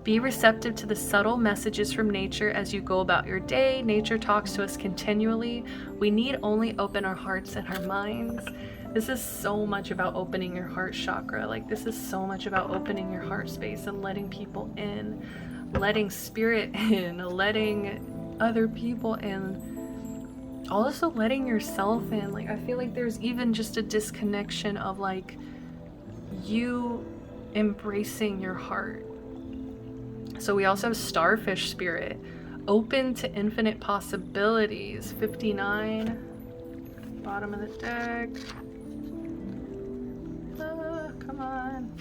Be receptive to the subtle messages from nature as you go about your day. Nature talks to us continually. We need only open our hearts and our minds. This is so much about opening your heart chakra. Like this is so much about opening your heart space and letting people in, letting spirit in, letting other people in, also letting yourself in. Like I feel like there's even just a disconnection of like you embracing your heart. So we also have starfish spirit, open to infinite possibilities. 59, bottom of the deck. Come on.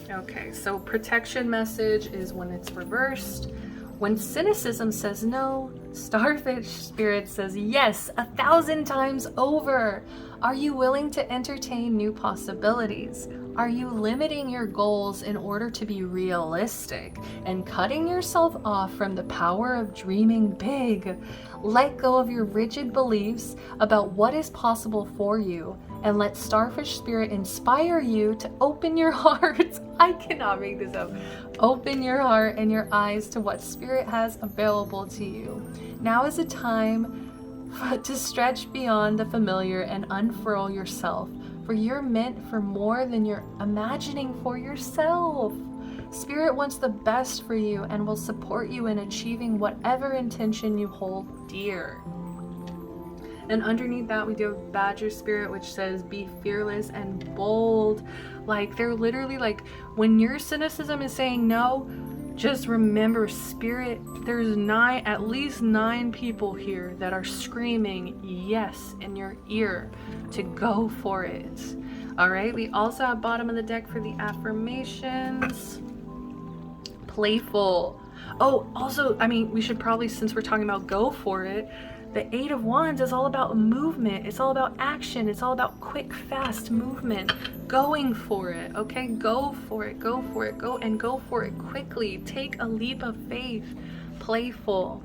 Okay, so protection message is when it's reversed. When cynicism says no, starfish spirit says yes 1,000 times over. Are you willing to entertain new possibilities? Are you limiting your goals in order to be realistic and cutting yourself off from the power of dreaming big? Let go of your rigid beliefs about what is possible for you and let starfish spirit inspire you to open your heart. I cannot make this up. Open your heart and your eyes to what spirit has available to you. Now is a time to stretch beyond the familiar and unfurl yourself, for you're meant for more than you're imagining for yourself. Spirit wants the best for you and will support you in achieving whatever intention you hold dear. And underneath that we do have Badger Spirit, which says be fearless and bold. Like they're literally like, when your cynicism is saying no, just remember Spirit, there's at least 9 people here that are screaming yes in your ear to go for it. All right, we also have bottom of the deck for the affirmations. Playful. Oh, also, I mean, we should probably, since we're talking about go for it, the 8 of Wands is all about movement. It's all about action. It's all about quick, fast movement. Going for it, okay? Go for it. Go for it. Go for it quickly. Take a leap of faith. playful.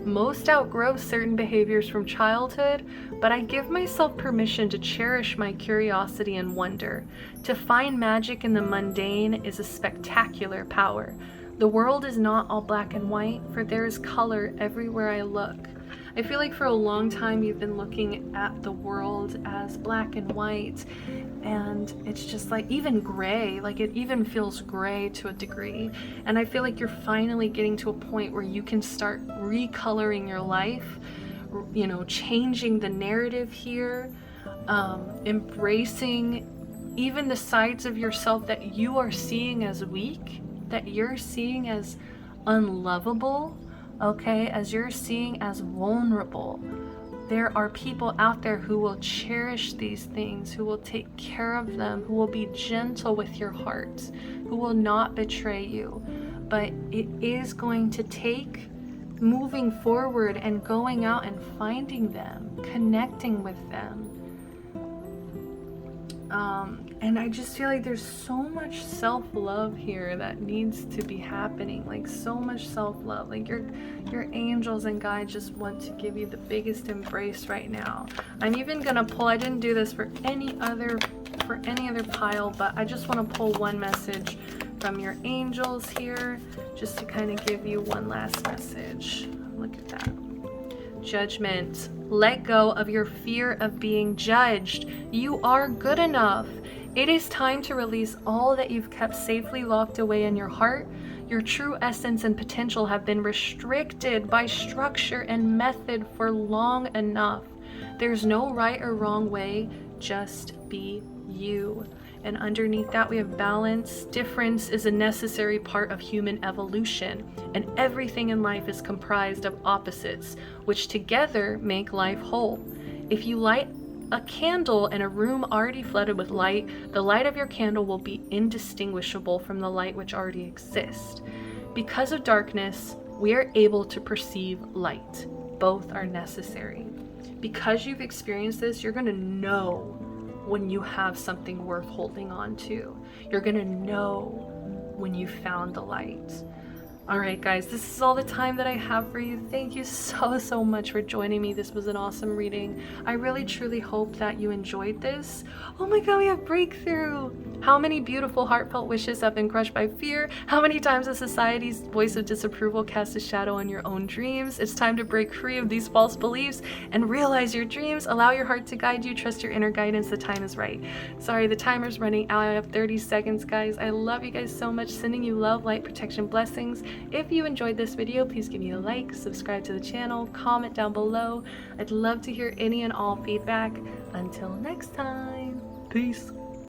Most outgrow certain behaviors from childhood, but I give myself permission to cherish my curiosity and wonder. To find magic in the mundane is a spectacular power. The world is not all black and white, for there is color everywhere I look. I feel like for a long time you've been looking at the world as black and white, and it's just like even gray, like it even feels gray to a degree. And I feel like you're finally getting to a point where you can start recoloring your life, you know, changing the narrative here, embracing even the sides of yourself that you are seeing as weak, that you're seeing as unlovable, okay, as you're seeing as vulnerable. There are people out there who will cherish these things, who will take care of them, who will be gentle with your heart, who will not betray you. But it is going to take moving forward and going out and finding them, connecting with them. And I just feel like there's so much self-love here that needs to be happening, like so much self-love. Like your angels and guides just want to give you the biggest embrace right now. I'm even gonna pull, I didn't do this for any other pile, but I just want to pull one message from your angels here, just to kind of give you one last message. Look at that. Judgment. Let go of your fear of being judged. You are good enough. It is time to release all that you've kept safely locked away in your heart. Your true essence and potential have been restricted by structure and method for long enough. There's no right or wrong way, just be you. And underneath that we have balance. Difference is a necessary part of human evolution, and everything in life is comprised of opposites, which together make life whole. If you light a candle in a room already flooded with light, the light of your candle will be indistinguishable from the light which already exists. Because of darkness, we are able to perceive light. Both are necessary. Because you've experienced this, you're going to know when you have something worth holding on to. You're going to know when you found the light. All right, guys, this is all the time that I have for you. Thank you so much for joining me. This was an awesome reading. I really, truly hope that you enjoyed this. Oh my God, we have breakthrough. How many beautiful, heartfelt wishes have been crushed by fear? How many times has society's voice of disapproval cast a shadow on your own dreams? It's time to break free of these false beliefs and realize your dreams. Allow your heart to guide you. Trust your inner guidance. The time is right. Sorry, the timer's running out. I have 30 seconds, guys. I love you guys so much. Sending you love, light, protection, blessings. If you enjoyed this video, please give me a like, subscribe to the channel, comment down below. I'd love to hear any and all feedback. Until next time, peace.